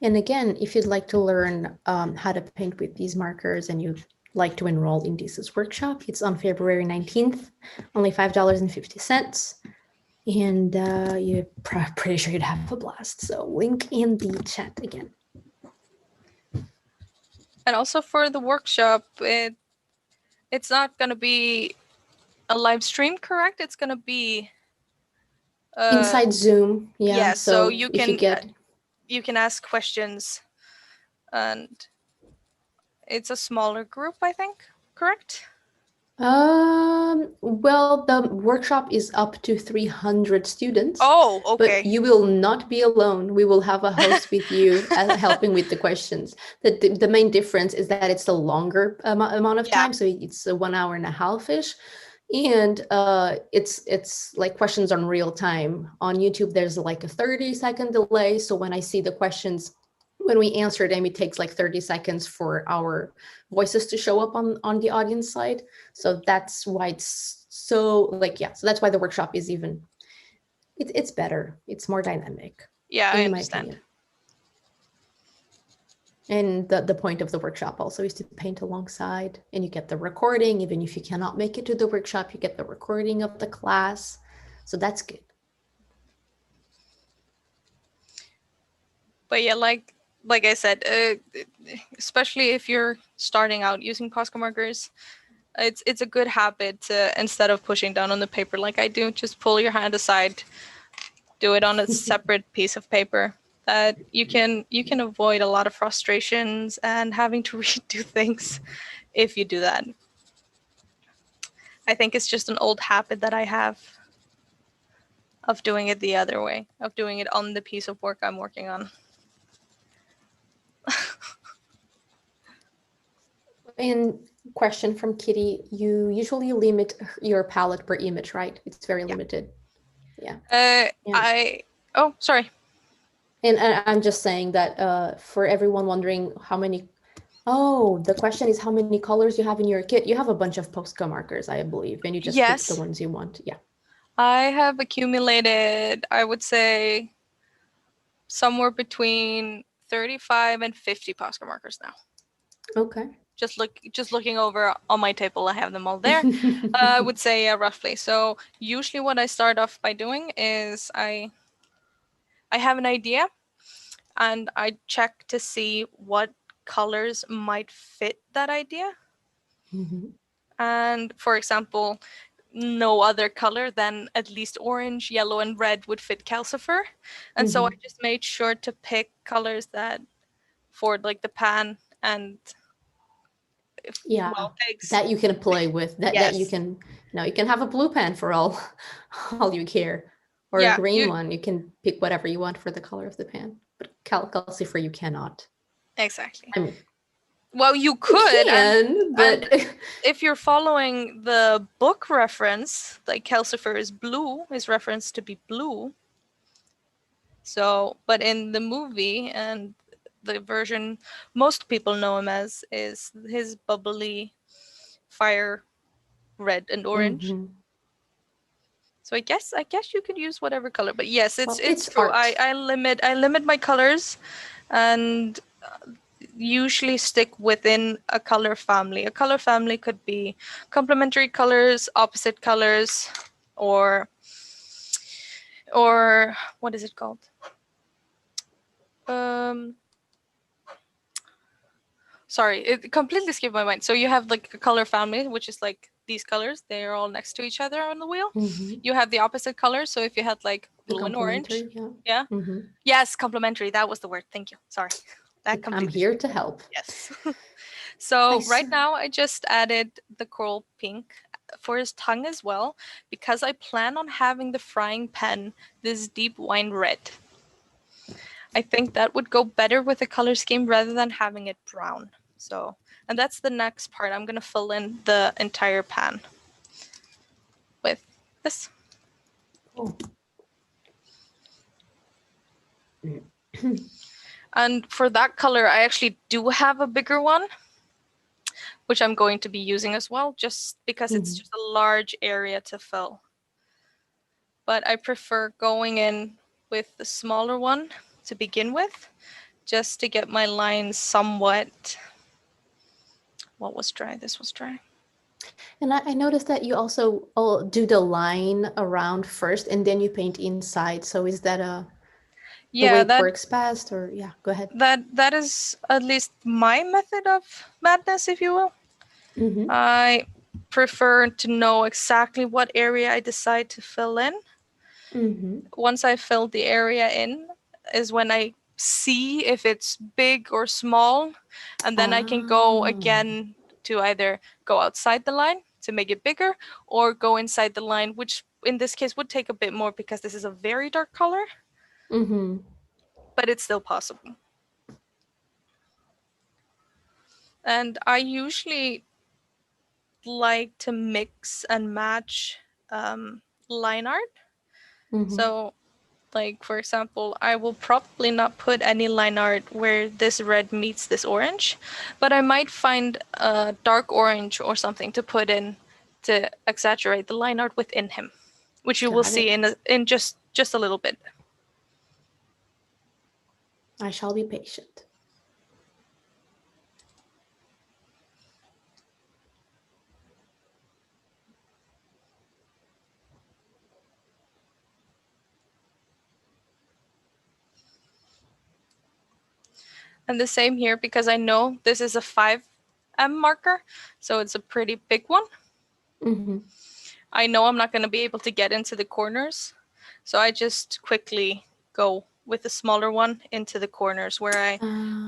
[SPEAKER 2] And again, if you'd like to learn how to paint with these markers and you'd like to enroll in Disa's workshop, it's on February 19th, only $5.50. And you're pretty sure you'd have a blast. So link in the chat again.
[SPEAKER 1] And also for the workshop, it's not going to be a live stream, correct? It's going to be
[SPEAKER 2] inside Zoom. Yeah.
[SPEAKER 1] So
[SPEAKER 2] if
[SPEAKER 1] you can ask questions, and it's a smaller group, I think, correct?
[SPEAKER 2] Well, the workshop is up to 300 students.
[SPEAKER 1] Oh, okay.
[SPEAKER 2] But you will not be alone. We will have a host with you helping with the questions. The main difference is that it's a longer amount of time, so it's a 1 hour and a half-ish. And it's like questions on real time. On YouTube, there's like a 30-second delay. So when I see the questions, when we answer them, it takes like 30 seconds for our voices to show up on the audience side. So that's why it's so like, yeah, so that's why the workshop is even, it's better. It's more dynamic.
[SPEAKER 1] Yeah, I understand.
[SPEAKER 2] And the point of the workshop also is to paint alongside, and you get the recording. Even if you cannot make it to the workshop, you get the recording of the class. So that's good.
[SPEAKER 1] But yeah, like I said, especially if you're starting out using Posca markers, it's a good habit to, instead of pushing down on the paper like I do, just pull your hand aside, do it on a separate piece of paper. That you can avoid a lot of frustrations and having to redo things if you do that. I think it's just an old habit that I have of doing it the other way, of doing it on the piece of work I'm working on.
[SPEAKER 2] And question from Kitty, you usually limit your palette per image, right? It's very limited. Yeah.
[SPEAKER 1] Oh, sorry.
[SPEAKER 2] And I'm just saying that for everyone wondering how many Oh, the question is how many colors you have in your kit. You have a bunch of Posca markers, I believe, and you just pick the
[SPEAKER 1] Yes,
[SPEAKER 2] ones you want. Yeah.
[SPEAKER 1] I have accumulated, I would say, somewhere between 35 and 50 Posca markers now.
[SPEAKER 2] Okay.
[SPEAKER 1] Just looking over on my table, I have them all there. I would say roughly. So usually what I start off by doing is I have an idea and I check to see what colors might fit that idea.
[SPEAKER 2] Mhm.
[SPEAKER 1] And for example, no other color than at least orange, yellow, and red would fit calcifer. And so I
[SPEAKER 2] Mhm.
[SPEAKER 1] just made sure to pick colors that for like the pan and if,
[SPEAKER 2] Yeah,
[SPEAKER 1] well, eggs.
[SPEAKER 2] that you can play with. That you
[SPEAKER 1] Yes.
[SPEAKER 2] can, you can have a blue pen for all all you care, or a
[SPEAKER 1] Yeah,
[SPEAKER 2] green
[SPEAKER 1] you
[SPEAKER 2] one. You can pick whatever you want for the color of the pen. But calcifer you cannot.
[SPEAKER 1] exactly.
[SPEAKER 2] I mean,
[SPEAKER 1] Well, you
[SPEAKER 2] you
[SPEAKER 1] could,
[SPEAKER 2] can,
[SPEAKER 1] and
[SPEAKER 2] but
[SPEAKER 1] if you're following the book reference, like calcifer is blue, is referenced to be blue. So, but in the movie and the version most people know him as is his bubbly fire red and orange.
[SPEAKER 2] Mhm.
[SPEAKER 1] So I guess you could use whatever color, but yes, it's
[SPEAKER 2] Well,
[SPEAKER 1] it's
[SPEAKER 2] it's
[SPEAKER 1] true.
[SPEAKER 2] art.
[SPEAKER 1] I limit my colors, and usually stick within a color family. A color family could be complementary colors, opposite colors, or or what is it called? Um, sorry, it completely skipped my mind. So you have like a color family, which is like these colors. They are all next to each other on the wheel.
[SPEAKER 2] Mhm.
[SPEAKER 1] You have the opposite colors. So if you had like
[SPEAKER 2] The
[SPEAKER 1] blue and orange,
[SPEAKER 2] complementary, yeah.
[SPEAKER 1] yeah.
[SPEAKER 2] Mhm.
[SPEAKER 1] Yes, complementary. That was the word. Thank you. Sorry. That
[SPEAKER 2] I'm
[SPEAKER 1] completely
[SPEAKER 2] here
[SPEAKER 1] skipped
[SPEAKER 2] to
[SPEAKER 1] my mind.
[SPEAKER 2] help.
[SPEAKER 1] Yes.
[SPEAKER 2] I
[SPEAKER 1] So
[SPEAKER 2] s-
[SPEAKER 1] right now I just added the coral pink for his tongue as well because I plan on having the frying pan this deep wine red. I think that would go better with the color scheme rather than having it brown. So, and that's the next part. I'm gonna fill in the entire pan with this.
[SPEAKER 2] Oh.
[SPEAKER 1] And for that color, I actually do have a bigger one, which I'm going to be using as well, just because it's
[SPEAKER 2] Mhm.
[SPEAKER 1] just a large area to fill. But I prefer going in with the smaller one to begin with, just to get my lines somewhat. What was dry? This was dry.
[SPEAKER 2] And I noticed that you also do the line around first and then you paint inside. So is that the way
[SPEAKER 1] Yeah,
[SPEAKER 2] it
[SPEAKER 1] that
[SPEAKER 2] works best? Or yeah, go ahead.
[SPEAKER 1] that is at least my method of madness, if you will.
[SPEAKER 2] Mm-hmm.
[SPEAKER 1] I prefer to know exactly what area I decide to fill in.
[SPEAKER 2] Mm-hmm.
[SPEAKER 1] Once I fill the area in, is when I see if it's big or small, and then I can go
[SPEAKER 2] Ah.
[SPEAKER 1] again to either go outside the line to make it bigger or go inside the line, which in this case would take a bit more because this is a very dark color,
[SPEAKER 2] Mm-hmm.
[SPEAKER 1] but it's still possible. And I usually like to mix and match line art.
[SPEAKER 2] Mm-hmm.
[SPEAKER 1] So, like for example, I will probably not put any line art where this red meets this orange, but I might find a dark orange or something to put in to exaggerate the line art within him, which you will
[SPEAKER 2] Got
[SPEAKER 1] see
[SPEAKER 2] it.
[SPEAKER 1] in just a little bit.
[SPEAKER 2] I shall be patient.
[SPEAKER 1] And the same here because I know this is a 5M marker, so it's a pretty big one.
[SPEAKER 2] Mm-hmm.
[SPEAKER 1] I know I'm not going to be able to get into the corners, so I just quickly go with the smaller one into the corners where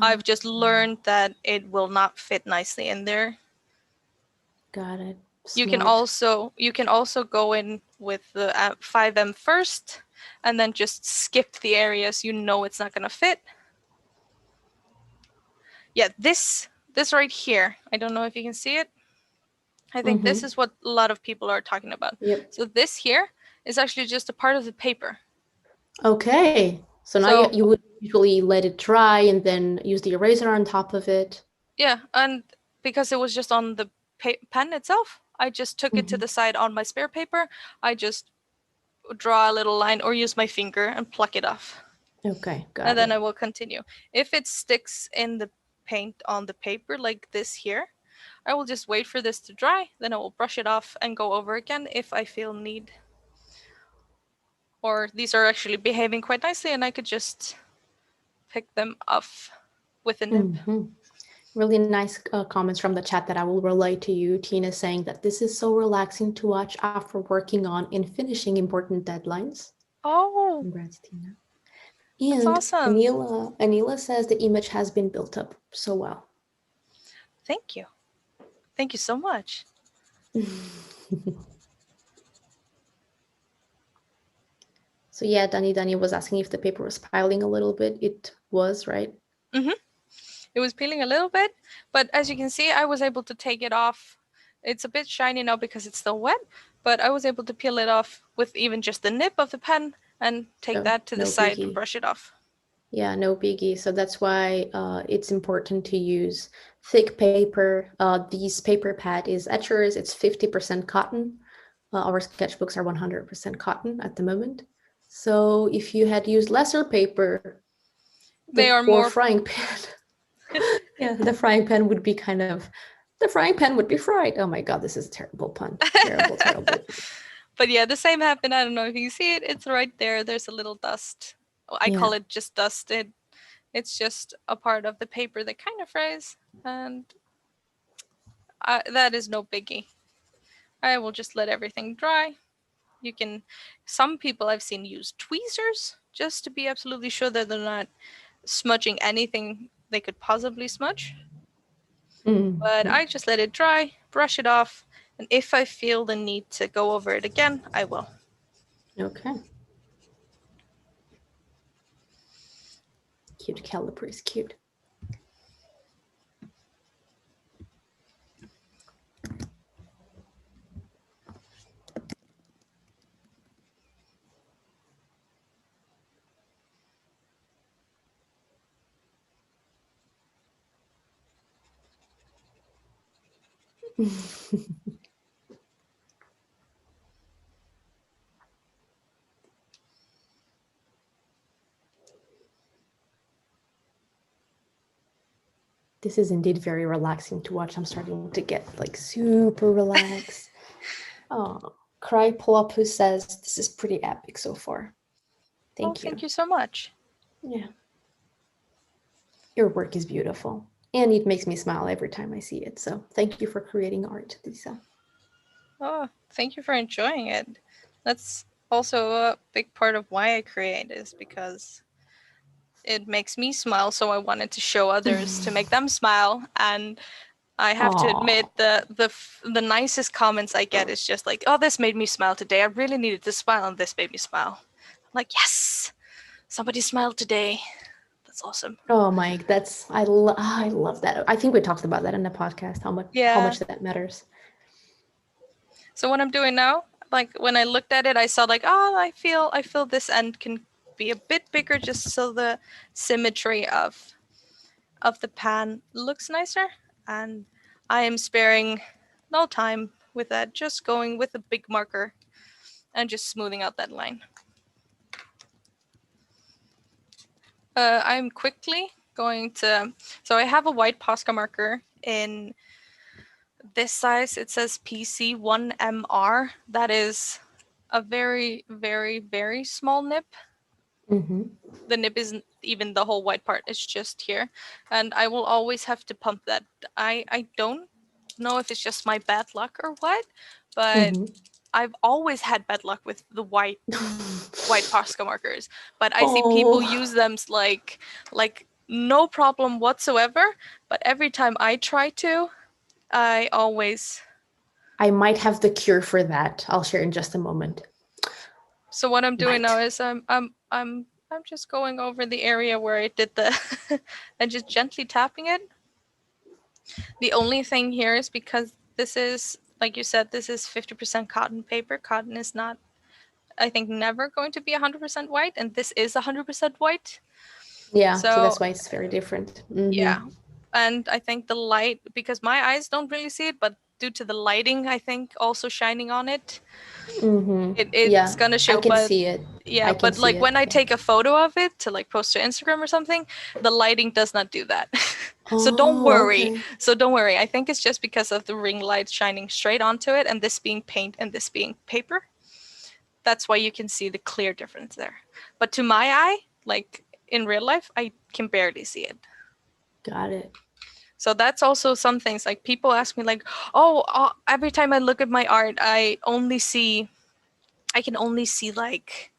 [SPEAKER 1] I've just learned that it will not fit nicely in there.
[SPEAKER 2] Got it.
[SPEAKER 1] You can
[SPEAKER 2] Smart.
[SPEAKER 1] also go in with the 5M first and then just skip the areas you know it's not going to fit. Yeah, this right here. I don't know if you can see it. I think this
[SPEAKER 2] Mm-hmm.
[SPEAKER 1] is what a lot of people are talking about.
[SPEAKER 2] Yep.
[SPEAKER 1] So this here is actually just a part of the paper.
[SPEAKER 2] Okay. So now
[SPEAKER 1] So
[SPEAKER 2] you would usually let it dry and then use the eraser on top of it.
[SPEAKER 1] Yeah, and because it was just on the pen itself, I just took it to
[SPEAKER 2] Hmm.
[SPEAKER 1] the side on my spare paper. I just draw a little line or use my finger and pluck it off.
[SPEAKER 2] Okay,
[SPEAKER 1] And
[SPEAKER 2] got
[SPEAKER 1] then
[SPEAKER 2] it.
[SPEAKER 1] I will continue. If it sticks in the paint on the paper like this here, I will just wait for this to dry, then I will brush it off and go over again if I feel need. Or these are actually behaving quite nicely and I could just pick them off with a nib.
[SPEAKER 2] Hmm. Really nice comments from the chat that I will relay to you. Tina saying that this is so relaxing to watch after working on and finishing important deadlines.
[SPEAKER 1] Oh,
[SPEAKER 2] Congrats, Tina.
[SPEAKER 1] that's
[SPEAKER 2] And
[SPEAKER 1] awesome.
[SPEAKER 2] Anila says the image has been built up so well.
[SPEAKER 1] Thank you. Thank you so much.
[SPEAKER 2] So yeah, Danny was asking if the paper was piling a little bit. It was, right?
[SPEAKER 1] Mm-hmm. It was peeling a little bit, but as you can see, I was able to take it off. It's a bit shiny now because it's still wet, but I was able to peel it off with even just the nib of the pen and take
[SPEAKER 2] So
[SPEAKER 1] that to the
[SPEAKER 2] no
[SPEAKER 1] side and
[SPEAKER 2] biggie.
[SPEAKER 1] brush it off.
[SPEAKER 2] Yeah, no biggie. So that's why it's important to use thick paper. These paper pad is Etchers. It's 50% cotton. Our sketchbooks are 100% cotton at the moment. So if you had used lesser paper, the
[SPEAKER 1] They are
[SPEAKER 2] poor
[SPEAKER 1] more.
[SPEAKER 2] frying pan, yeah, the frying pan would be kind of, the frying pan would be fried. Oh my God, this is a terrible pun. Terrible, terrible.
[SPEAKER 1] But yeah, the same happened. I don't know if you can see it. It's right there. There's a little dust. I
[SPEAKER 2] Yeah.
[SPEAKER 1] call it just dust. It's just a part of the paper that kind of fries, and that is no biggie. I will just let everything dry. You can. Some people I've seen use tweezers just to be absolutely sure that they're not smudging anything they could possibly smudge. But
[SPEAKER 2] Mhm.
[SPEAKER 1] I just let it dry, brush it off, and if I feel the need to go over it again, I will.
[SPEAKER 2] Okay. Cute caliper is cute. This is indeed very relaxing to watch. I'm starting to get like super relaxed. Oh, Cry Plop says this is pretty epic so far.
[SPEAKER 1] Oh,
[SPEAKER 2] Thank you.
[SPEAKER 1] thank you so much.
[SPEAKER 2] Yeah, your work is beautiful. And it makes me smile every time I see it. So thank you for creating art, Disa.
[SPEAKER 1] Oh, thank you for enjoying it. That's also a big part of why I create is because it makes me smile, so I wanted to show others to make them smile. And I have to admit,
[SPEAKER 2] Aw.
[SPEAKER 1] the nicest comments I get is just like, "Oh, this made me smile today. I really needed to smile, and this made me smile." I'm like, yes, somebody smiled today. That's awesome.
[SPEAKER 2] Oh, Mike, I love that. I think we talked about that in the podcast, how
[SPEAKER 1] Yeah.
[SPEAKER 2] much that matters.
[SPEAKER 1] So what I'm doing now, like when I looked at it, I saw like, oh, I feel this end can be a bit bigger just so the symmetry of the pan looks nicer, and I am sparing no time with that, just going with a big marker and just smoothing out that line. I'm quickly going to, so I have a white Posca marker in this size. It says PC1MR. That is a very, very, very small nib.
[SPEAKER 2] Mm-hmm.
[SPEAKER 1] The nib isn't even the whole white part, it's just here. And I will always have to pump that. I don't know if it's just my bad luck or what, but
[SPEAKER 2] Mm-hmm.
[SPEAKER 1] I've always had bad luck with the white Posca markers. But I see people
[SPEAKER 2] Oh,
[SPEAKER 1] use them like no problem whatsoever. But every time I try to, I always.
[SPEAKER 2] I might have the cure for that. I'll share in just a moment.
[SPEAKER 1] So what I'm doing now
[SPEAKER 2] Might.
[SPEAKER 1] is I'm just going over the area where I did the and just gently tapping it. The only thing here is because this is, like you said, this is 50% cotton paper. Cotton is not, I think, never going to be 100% white, and this is 100% white.
[SPEAKER 2] Yeah, so
[SPEAKER 1] So
[SPEAKER 2] that's why it's very different. Mm-hmm.
[SPEAKER 1] yeah, And I think the light, because my eyes don't really see it, but due to the lighting, I think also shining on it, it's
[SPEAKER 2] Yeah,
[SPEAKER 1] gonna
[SPEAKER 2] I
[SPEAKER 1] show.
[SPEAKER 2] can
[SPEAKER 1] But
[SPEAKER 2] see it.
[SPEAKER 1] yeah,
[SPEAKER 2] I can
[SPEAKER 1] but
[SPEAKER 2] see
[SPEAKER 1] like
[SPEAKER 2] it.
[SPEAKER 1] when I
[SPEAKER 2] Yeah.
[SPEAKER 1] take a photo of it to like post to Instagram or something, the lighting does not do that. So don't
[SPEAKER 2] Oh,
[SPEAKER 1] worry.
[SPEAKER 2] okay.
[SPEAKER 1] So don't worry. I think it's just because of the ring light shining straight onto it and this being paint and this being paper. That's why you can see the clear difference there. But to my eye, like in real life, I can barely see it.
[SPEAKER 2] Got it.
[SPEAKER 1] So that's also some things like people ask me like, "Oh, every time I look at my art, I can only see like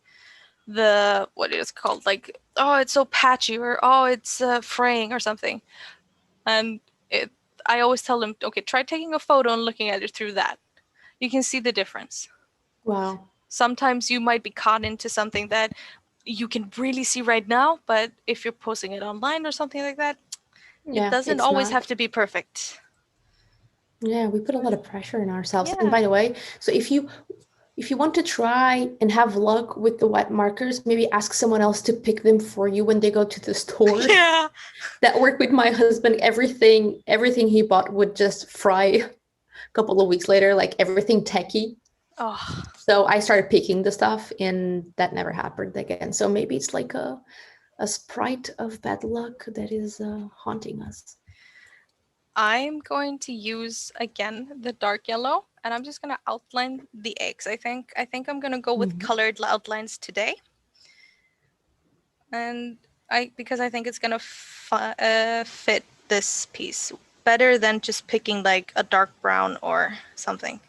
[SPEAKER 1] the what it is called like, oh, it's so patchy or oh, it's fraying or something." And it I always tell them, "Okay, try taking a photo and looking at it through that. You can see the difference."
[SPEAKER 2] Wow.
[SPEAKER 1] Sometimes you might be caught into something that you can really see right now, but if you're posting it online or something like that, it
[SPEAKER 2] Yeah,
[SPEAKER 1] doesn't
[SPEAKER 2] it's
[SPEAKER 1] always
[SPEAKER 2] not.
[SPEAKER 1] have to be perfect.
[SPEAKER 2] Yeah, we put a lot of pressure on ourselves. And
[SPEAKER 1] Yeah.
[SPEAKER 2] by the way, so if you want to try and have luck with the wet markers, maybe ask someone else to pick them for you when they go to the store.
[SPEAKER 1] Yeah.
[SPEAKER 2] That worked with my husband. Everything he bought would just fry a couple of weeks later, like everything techy.
[SPEAKER 1] Oh,
[SPEAKER 2] So I started picking the stuff, and that never happened again. So maybe it's like a sprite of bad luck that is haunting us.
[SPEAKER 1] I'm going to use again the dark yellow and I'm just going to outline the eggs. I think I'm going to go with
[SPEAKER 2] Mhm.
[SPEAKER 1] colored outlines today. And I because I think it's going to fit this piece better than just picking like a dark brown or something.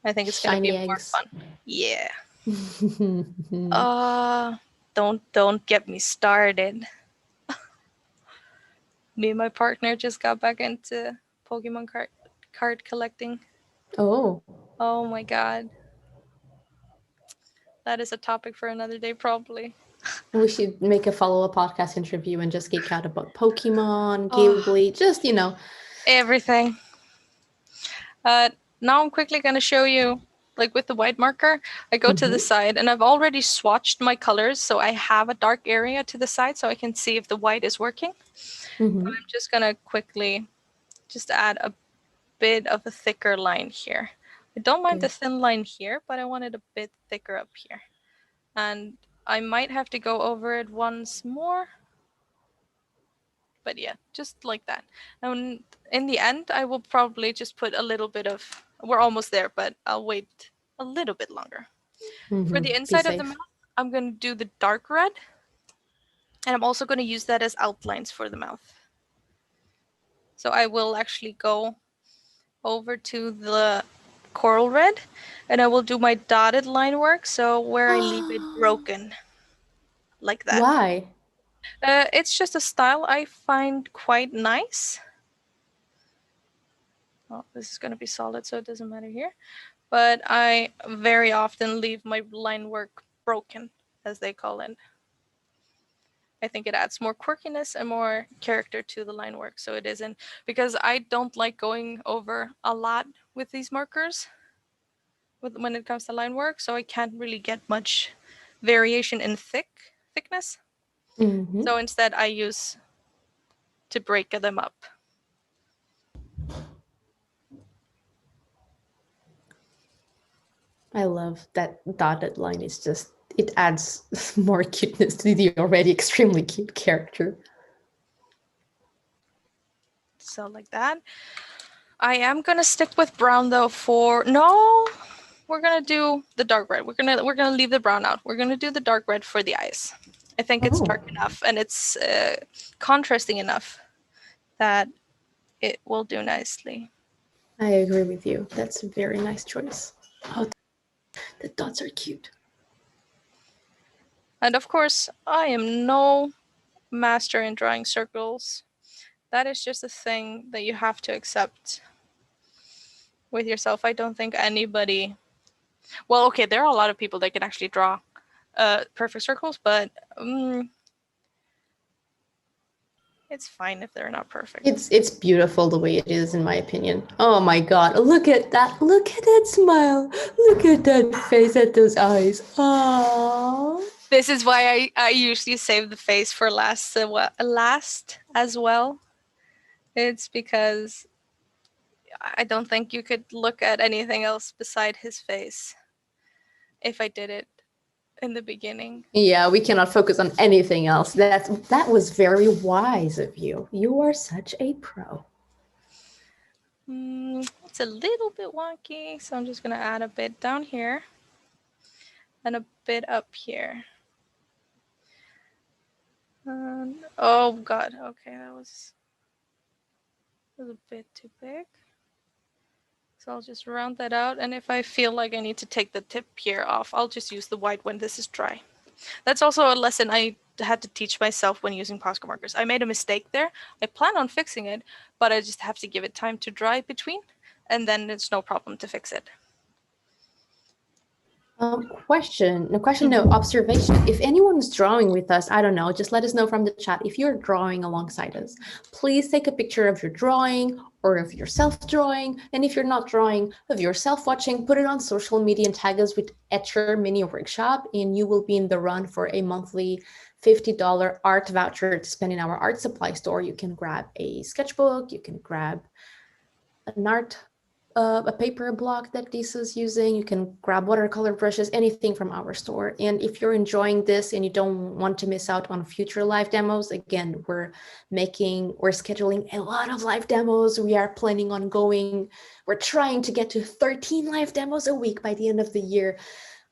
[SPEAKER 1] I think it's going to be
[SPEAKER 2] Shiny
[SPEAKER 1] more
[SPEAKER 2] eggs.
[SPEAKER 1] fun. Yeah. Uh don't get me started. Me and my partner just got back into Pokemon card collecting.
[SPEAKER 2] Oh,
[SPEAKER 1] Oh my god. That is a topic for another day, probably.
[SPEAKER 2] we should make a follow-up podcast interview and just geek out about Pokemon,
[SPEAKER 1] Oh,
[SPEAKER 2] Ghibli, just, you know.
[SPEAKER 1] everything. Now I'm quickly going to show you, like with the white marker, I go to the
[SPEAKER 2] Mhm.
[SPEAKER 1] side and I've already swatched my colors. So I have a dark area to the side so I can see if the white is working.
[SPEAKER 2] Mhm.
[SPEAKER 1] I'm just going to quickly just add a bit of a thicker line here. I don't mind the
[SPEAKER 2] Good.
[SPEAKER 1] thin line here, but I want it a bit thicker up here. And I might have to go over it once more. But yeah, just like that. And in the end, I will probably just put a little bit of, we're almost there, but I'll wait a little bit longer. For the
[SPEAKER 2] Be
[SPEAKER 1] inside of the
[SPEAKER 2] safe.
[SPEAKER 1] mouth, I'm going to do the dark red. And I'm also going to use that as outlines for the mouth. So I will actually go over to the coral red and I will do my dotted line work. So where I leave it broken like that.
[SPEAKER 2] Why?
[SPEAKER 1] It's just a style I find quite nice. Oh, this is going to be solid, so it doesn't matter here. But I very often leave my line work broken, as they call it. I think it adds more quirkiness and more character to the line work. So it isn't, because I don't like going over a lot with these markers when it comes to line work. So I can't really get much variation in thickness.
[SPEAKER 2] Mhm.
[SPEAKER 1] So instead I use to break them up.
[SPEAKER 2] I love that dotted line. It's just it adds more cuteness to the already extremely cute character.
[SPEAKER 1] So like that. I am gonna stick with brown though for no, we're gonna do the dark red. We're gonna leave the brown out. We're gonna do the dark red for the eyes. I think it's
[SPEAKER 2] Oh,
[SPEAKER 1] dark enough and it's contrasting enough that it will do nicely.
[SPEAKER 2] I agree with you. That's a very nice choice. Oh, the dots are cute.
[SPEAKER 1] And of course, I am no master in drawing circles. That is just a thing that you have to accept with yourself. I don't think anybody. Well, okay, there are a lot of people that can actually draw perfect circles, but it's fine if they're not perfect.
[SPEAKER 2] It's beautiful the way it is, in my opinion. Oh my god, look at that! Look at that smile! Look at that face, at those eyes. Oh.
[SPEAKER 1] This is why I usually save the face for last as well. It's because I don't think you could look at anything else beside his face if I did it in the beginning.
[SPEAKER 2] Yeah, we cannot focus on anything else. That was very wise of you. You are such a pro.
[SPEAKER 1] It's a little bit wonky, so I'm just gonna add a bit down here and a bit up here. Oh god, okay, that was a bit too big. So I'll just round that out, and if I feel like I need to take the tip here off, I'll just use the white when this is dry. That's also a lesson I had to teach myself when using Posca markers. I made a mistake there. I plan on fixing it, but I just have to give it time to dry between, and then it's no problem to fix it.
[SPEAKER 2] No, observation. If anyone's drawing with us, I don't know, just let us know from the chat. If you're drawing alongside us, please take a picture of your drawing or of yourself drawing. And if you're not drawing, of yourself watching, put it on social media and tag us with Etcher Mini Workshop, and you will be in the run for a monthly $50 art voucher to spend in our art supply store. You can grab a sketchbook, you can grab an a paper block that Disa's using. You can grab watercolor brushes, anything from our store. And if you're enjoying this and you don't want to miss out on future live demos, again, we're scheduling a lot of live demos. We are planning on we're trying to get to 13 live demos a week by the end of the year.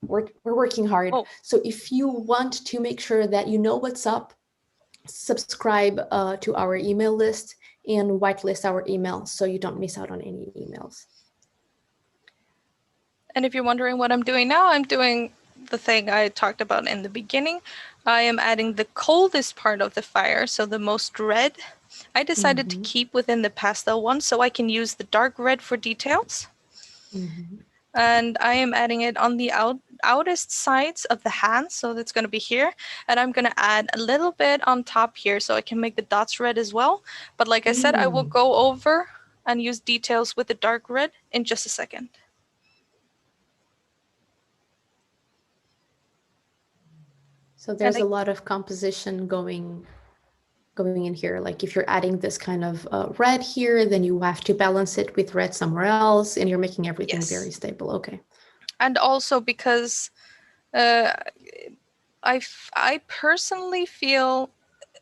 [SPEAKER 2] We're working hard.
[SPEAKER 1] Oh.
[SPEAKER 2] So if you want to make sure that you know what's up, subscribe to our email list and whitelist our email so you don't miss out on any emails.
[SPEAKER 1] And if you're wondering what I'm doing now, I'm doing the thing I talked about in the beginning. I am adding the coldest part of the fire, so the most red. I decided to keep within the pastel one so I can use the dark red for details. And I am adding it on the outest sides of the hands, so that's going to be here. And I'm going to add a little bit on top here so I can make the dots red as well. But like I said, I will go over and use details with the dark red in just a second.
[SPEAKER 2] So there's a lot of composition going in here. Like if you're adding this kind of red here, then you have to balance it with red somewhere else, and you're making everything very stable. Okay.
[SPEAKER 1] And also because I personally feel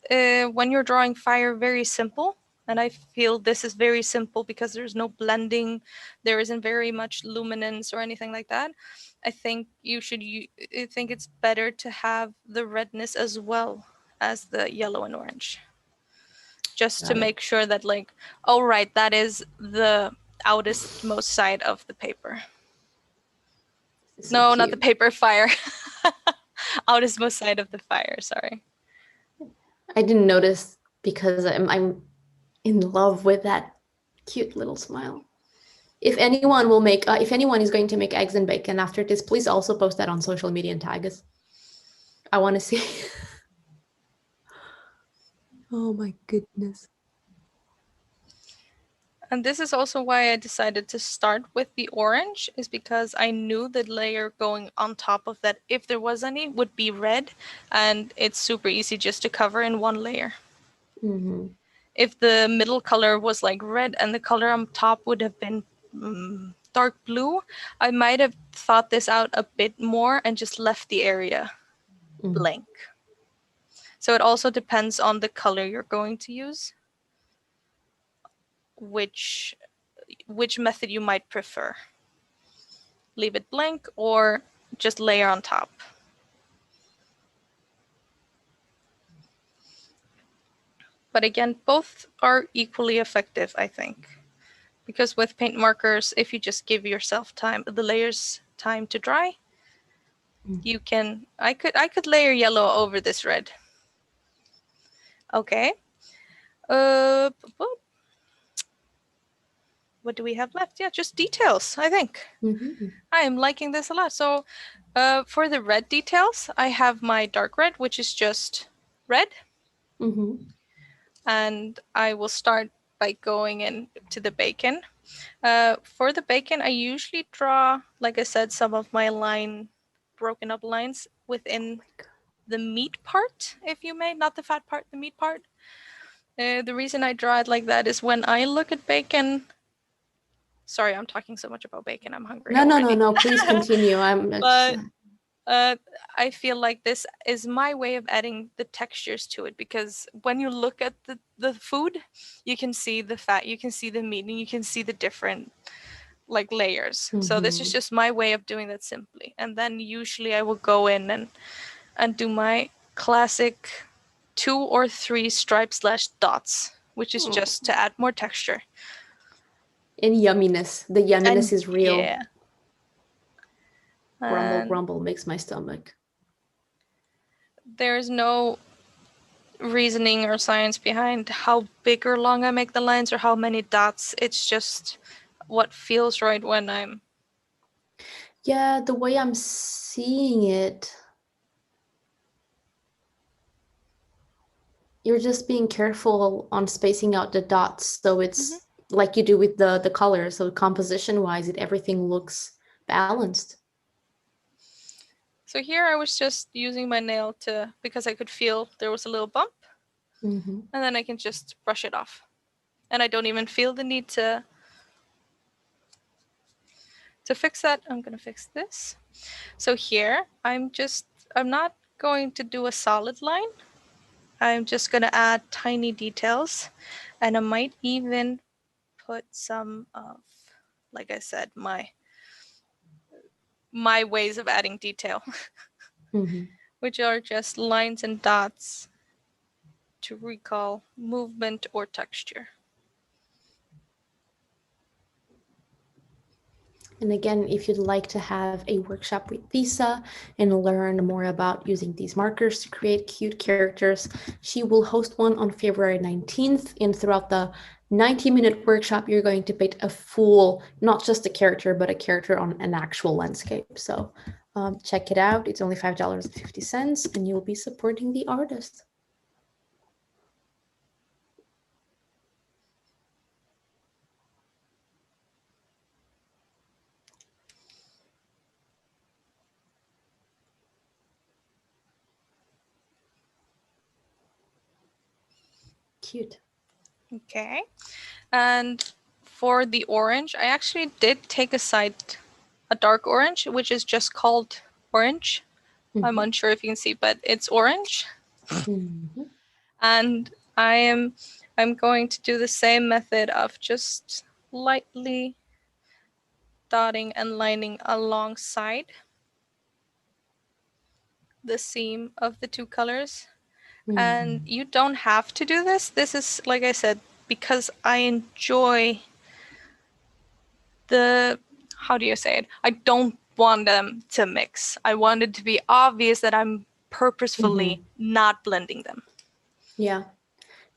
[SPEAKER 1] when you're drawing fire very simple, and I feel this is very simple because there's no blending, there isn't very much luminance or anything like that. I think I think it's better to have the redness as well as the yellow and orange, just to make sure that like, oh right, that is the outest-most side of the paper. No, not the paper, fire. Outest-most side of the fire, sorry.
[SPEAKER 2] I didn't notice because I'm in love with that cute little smile. If anyone if anyone is going to make eggs and bacon after this, please also post that on social media and tag us. I want to see. Oh my goodness.
[SPEAKER 1] And this is also why I decided to start with the orange, is because I knew the layer going on top of that, if there was any, would be red, and it's super easy just to cover in one layer. If the middle color was like red and the color on top would have been dark blue, I might have thought this out a bit more and just left the area blank. So it also depends on the color you're going to use, which method you might prefer. Leave it blank or just layer on top. But again, both are equally effective, I think. Because with paint markers, if you just give yourself the layers time to dry, you can, I could layer yellow over this red. Okay. What do we have left? Yeah, just details, I think. I am liking this a lot. So for the red details, I have my dark red, which is just red. And I will start by going into the bacon. For the bacon, I usually draw, like I said, some of my broken up lines within the meat part, if you may, not the fat part, the meat part. The reason I draw it like that is when I look at bacon. Sorry, I'm talking so much about bacon. I'm hungry already.
[SPEAKER 2] No. Please continue. I'm just.
[SPEAKER 1] But I feel like this is my way of adding the textures to it, because when you look at the food, you can see the fat, you can see the meat, and you can see the different like layers. So this is just my way of doing that simply. And then usually I will go in and do my classic 2 or 3 stripes / dots, which is just to add more texture.
[SPEAKER 2] And yumminess. The yumminess
[SPEAKER 1] And
[SPEAKER 2] is real.
[SPEAKER 1] yeah.
[SPEAKER 2] Grumble,
[SPEAKER 1] And
[SPEAKER 2] grumble makes my stomach.
[SPEAKER 1] there's no reasoning or science behind how big or long I make the lines or how many dots. It's just what feels right when I'm.
[SPEAKER 2] Yeah, the way I'm seeing it, you're just being careful on spacing out the dots, so it's like you do with the color. So composition wise, everything looks balanced.
[SPEAKER 1] So here I was just using my nail because I could feel there was a little bump, and then I can just brush it off, and I don't even feel the need to fix that. I'm gonna fix this. So here I'm not going to do a solid line. I'm just gonna add tiny details, and I might even put some of, like I said, my ways of adding detail, which are just lines and dots to recall movement or texture.
[SPEAKER 2] And again, if you'd like to have a workshop with Disa and learn more about using these markers to create cute characters, she will host one on February 19th. And throughout the 90-minute workshop, you're going to paint a full, not just a character, but a character on an actual landscape. So check it out. It's only $5.50, and you'll be supporting the artist. Cute.
[SPEAKER 1] Okay. And for the orange, I actually did take a dark orange, which is just called orange. I'm unsure if you can see, but it's orange. And I'm going to do the same method of just lightly dotting and lining alongside the seam of the 2 colors. And you don't have to do this. This is, like I said, because I enjoy how do you say it? I don't want them to mix. I want it to be obvious that I'm purposefully not blending them.
[SPEAKER 2] Yeah,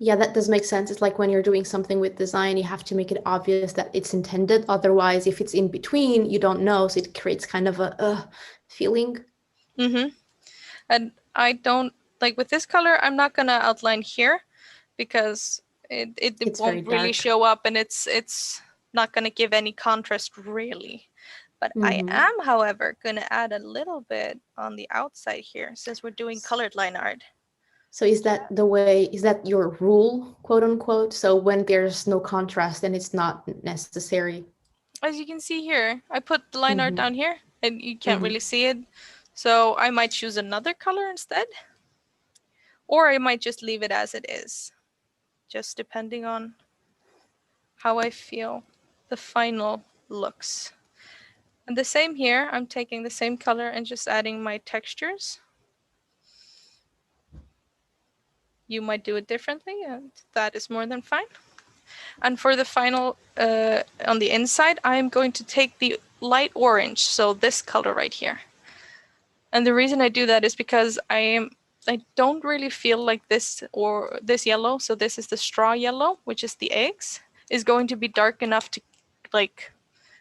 [SPEAKER 2] that does make sense. It's like when you're doing something with design, you have to make it obvious that it's intended. Otherwise, if it's in between, you don't know. So it creates kind of a feeling.
[SPEAKER 1] And I don't, like with this color, I'm not going to outline here because it won't really show up, and it's not going to give any contrast really. But I am, however, going to add a little bit on the outside here since we're doing colored line art.
[SPEAKER 2] So is that your rule, quote unquote? So when there's no contrast, then it's not necessary.
[SPEAKER 1] As you can see here, I put the line art down here and you can't really see it. So I might choose another color instead. Or I might just leave it as it is, just depending on how I feel the final looks. And the same here, I'm taking the same color and just adding my textures. You might do it differently, and that is more than fine. And for the final, on the inside, I'm going to take the light orange, so this color right here. And the reason I do that is because I don't really feel like this yellow, so this is the straw yellow, which is the eggs, is going to be dark enough to like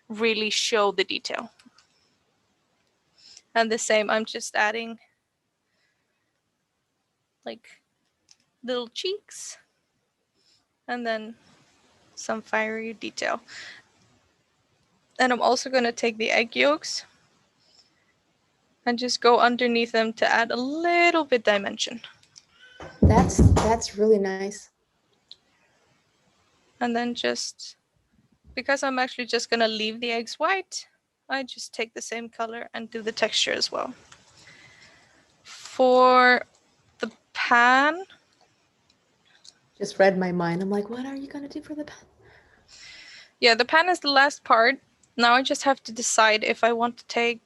[SPEAKER 1] really show the detail. And the same, I'm just adding like little cheeks and then some fiery detail. And I'm also going to take the egg yolks and just go underneath them to add a little bit dimension.
[SPEAKER 2] That's really nice.
[SPEAKER 1] And then just, because I'm actually just gonna leave the eggs white, I just take the same color and do the texture as well. For the pan,
[SPEAKER 2] Just read my mind. I'm like, what are you gonna do for the pen?
[SPEAKER 1] yeah, the pan is the last part. Now I just have to decide if I want to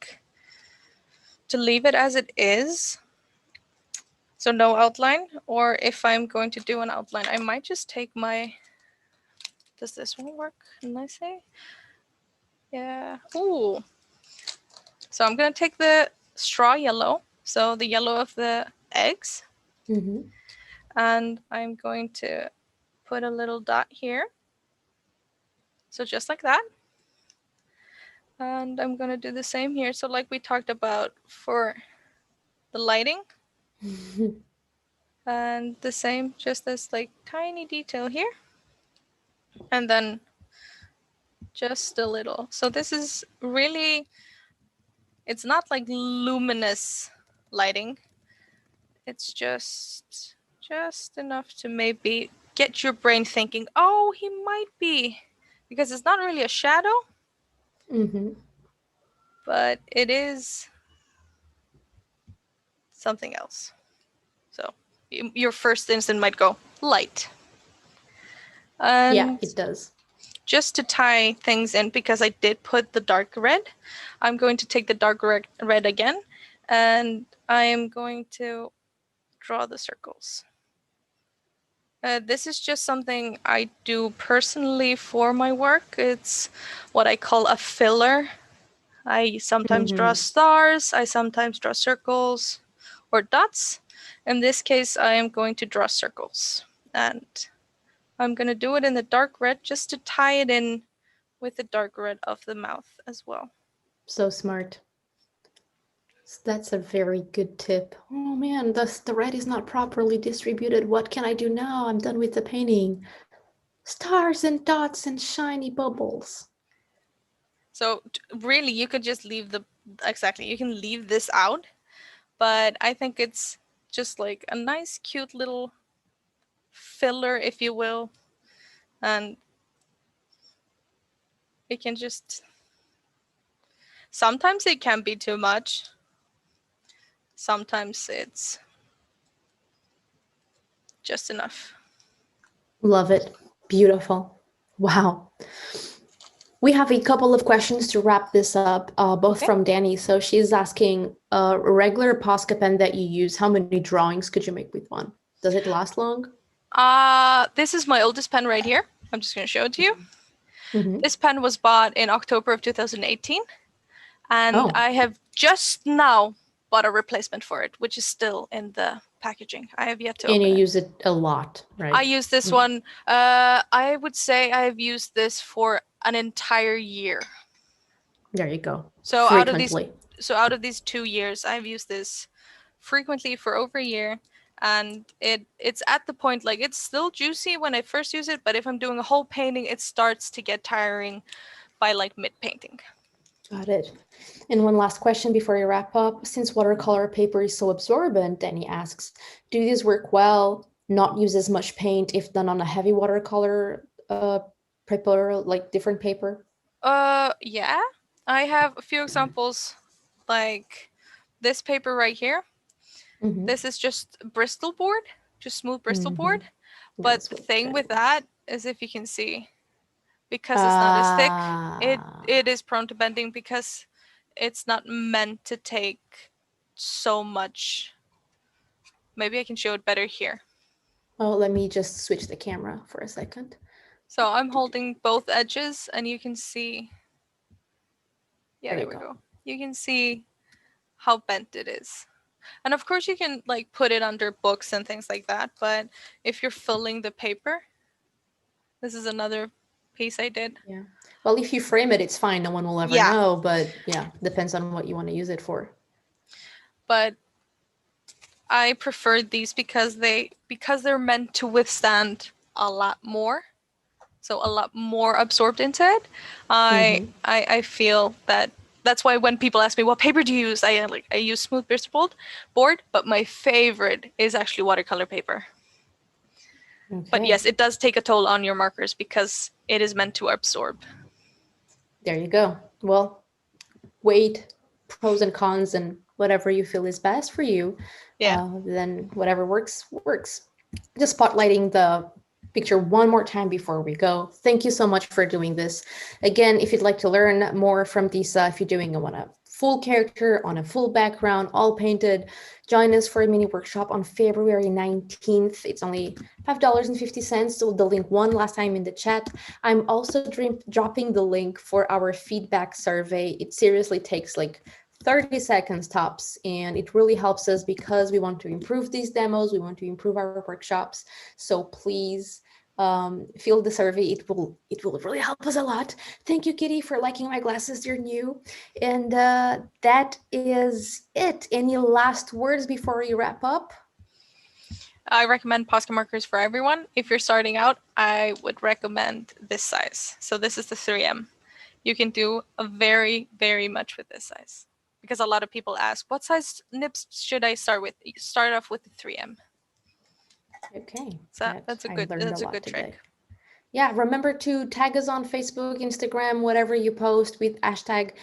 [SPEAKER 1] leave it as it is, so no outline, or if I'm going to do an outline. I might just take my, does this one work nicely? Yeah. Ooh. So I'm gonna take the straw yellow, so the yellow of the eggs, and I'm going to put a little dot here. So just like that. And I'm gonna do the same here. So like we talked about for the lighting, and the same, just this like tiny detail here, and then just a little. So this is really, it's not like luminous lighting. It's just enough to maybe get your brain thinking, oh, he might be, because it's not really a shadow, but it is something else. So your first instant might go light. And
[SPEAKER 2] yeah, it does.
[SPEAKER 1] just to tie things in, because I did put the dark red, I'm going to take the dark red again, and I am going to draw the circles. This is just something I do personally for my work. It's what I call a filler. I sometimes draw stars, I sometimes draw circles or dots. In this case, I am going to draw circles. And I'm going to do it in the dark red just to tie it in with the dark red of the mouth as well.
[SPEAKER 2] So smart. That's a very good tip. Oh man, the red is not properly distributed. What can I do now? I'm done with the painting. Stars and dots and shiny bubbles.
[SPEAKER 1] So really, you could just leave you can leave this out, but I think it's just like a nice, cute little filler, if you will, and it can just, sometimes it can be too much, sometimes it's just enough.
[SPEAKER 2] Love it. Beautiful. Wow. We have a couple of questions to wrap this up, both from Danny. So she's asking, a regular Posca pen that you use, how many drawings could you make with one? Does it last long?
[SPEAKER 1] This is my oldest pen right here. I'm just going to show it to you.
[SPEAKER 2] Mm-hmm.
[SPEAKER 1] This pen was bought in October of 2018, and I have just now bought a replacement for it, which is still in the packaging. I have yet to open it.
[SPEAKER 2] And you use it a lot, right?
[SPEAKER 1] I use this one. I would say I have used this for an entire year.
[SPEAKER 2] There you go.
[SPEAKER 1] So
[SPEAKER 2] frequently.
[SPEAKER 1] out of these 2 years, I've used this frequently for over a year, and it's at the point, like, it's still juicy when I first use it, but if I'm doing a whole painting, it starts to get tiring by like mid painting.
[SPEAKER 2] Got it. And one last question before you wrap up. Since watercolor paper is so absorbent, Danny asks, do these work well, not use as much paint if done on a heavy watercolor paper, like different paper?
[SPEAKER 1] Yeah. I have a few examples, like this paper right here.
[SPEAKER 2] Mm-hmm.
[SPEAKER 1] This is just Bristol board, just smooth Bristol board. But the thing with that is, if you can see, because it's not as thick, it is prone to bending because it's not meant to take so much. Maybe I can show it better here.
[SPEAKER 2] Oh, let me just switch the camera for a second.
[SPEAKER 1] So I'm holding both edges, and you can see. Yeah, there we go. You can see how bent it is. And of course you can like put it under books and things like that, but if you're filling the paper, this is another piece I did.
[SPEAKER 2] Yeah. Well, if you frame it, it's fine. No one will ever know, but yeah, depends on what you want to use it for.
[SPEAKER 1] But I prefer these because they're meant to withstand a lot more. So a lot more absorbed into it. I feel that's why when people ask me what paper do you use, I use smooth Bristol board, but my favorite is actually watercolor paper. But
[SPEAKER 2] Okay.
[SPEAKER 1] yes, it does take a toll on your markers because it is meant to absorb.
[SPEAKER 2] There you go. Well, weight, pros and cons, and whatever you feel is best for you.
[SPEAKER 1] Yeah.
[SPEAKER 2] Then whatever works, works. Just spotlighting the picture one more time before we go. Thank you so much for doing this. Again, if you'd like to learn more from Disa, if you're doing it on a full character, on a full background, all painted, join us for a mini workshop on February 19th. It's only $5.50. So the link one last time in the chat. I'm also dropping the link for our feedback survey. It seriously takes like 30 seconds tops, and it really helps us because we want to improve these demos, we want to improve our workshops. So please fill the survey. It will really help us a lot. Thank you, Kitty, for liking my glasses. They're new. And that is it. Any last words before we wrap up?
[SPEAKER 1] I recommend Posca markers for everyone. If you're starting out, I would recommend this size. So this is the 3M. You can do very, very much with this size. Because a lot of people ask, what size nibs should I start with? You start off with the 3M.
[SPEAKER 2] Okay.
[SPEAKER 1] So that's a good
[SPEAKER 2] today.
[SPEAKER 1] trick.
[SPEAKER 2] Yeah, remember to tag us on Facebook, Instagram, whatever you post with hashtag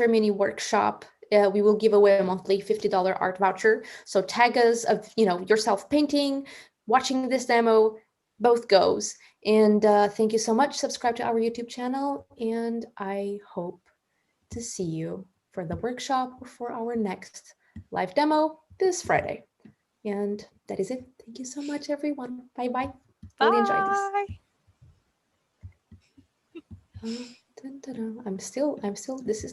[SPEAKER 2] #Mini Workshop. We will give away a monthly $50 art voucher. So tag us of yourself painting, watching this demo, both goes. And thank you so much. Subscribe to our YouTube channel, and I hope to see you for the workshop or for our next live demo this Friday. And that is it. Thank you so much, everyone. Bye bye. Really enjoyed this.
[SPEAKER 1] Bye.
[SPEAKER 2] I'm still, this is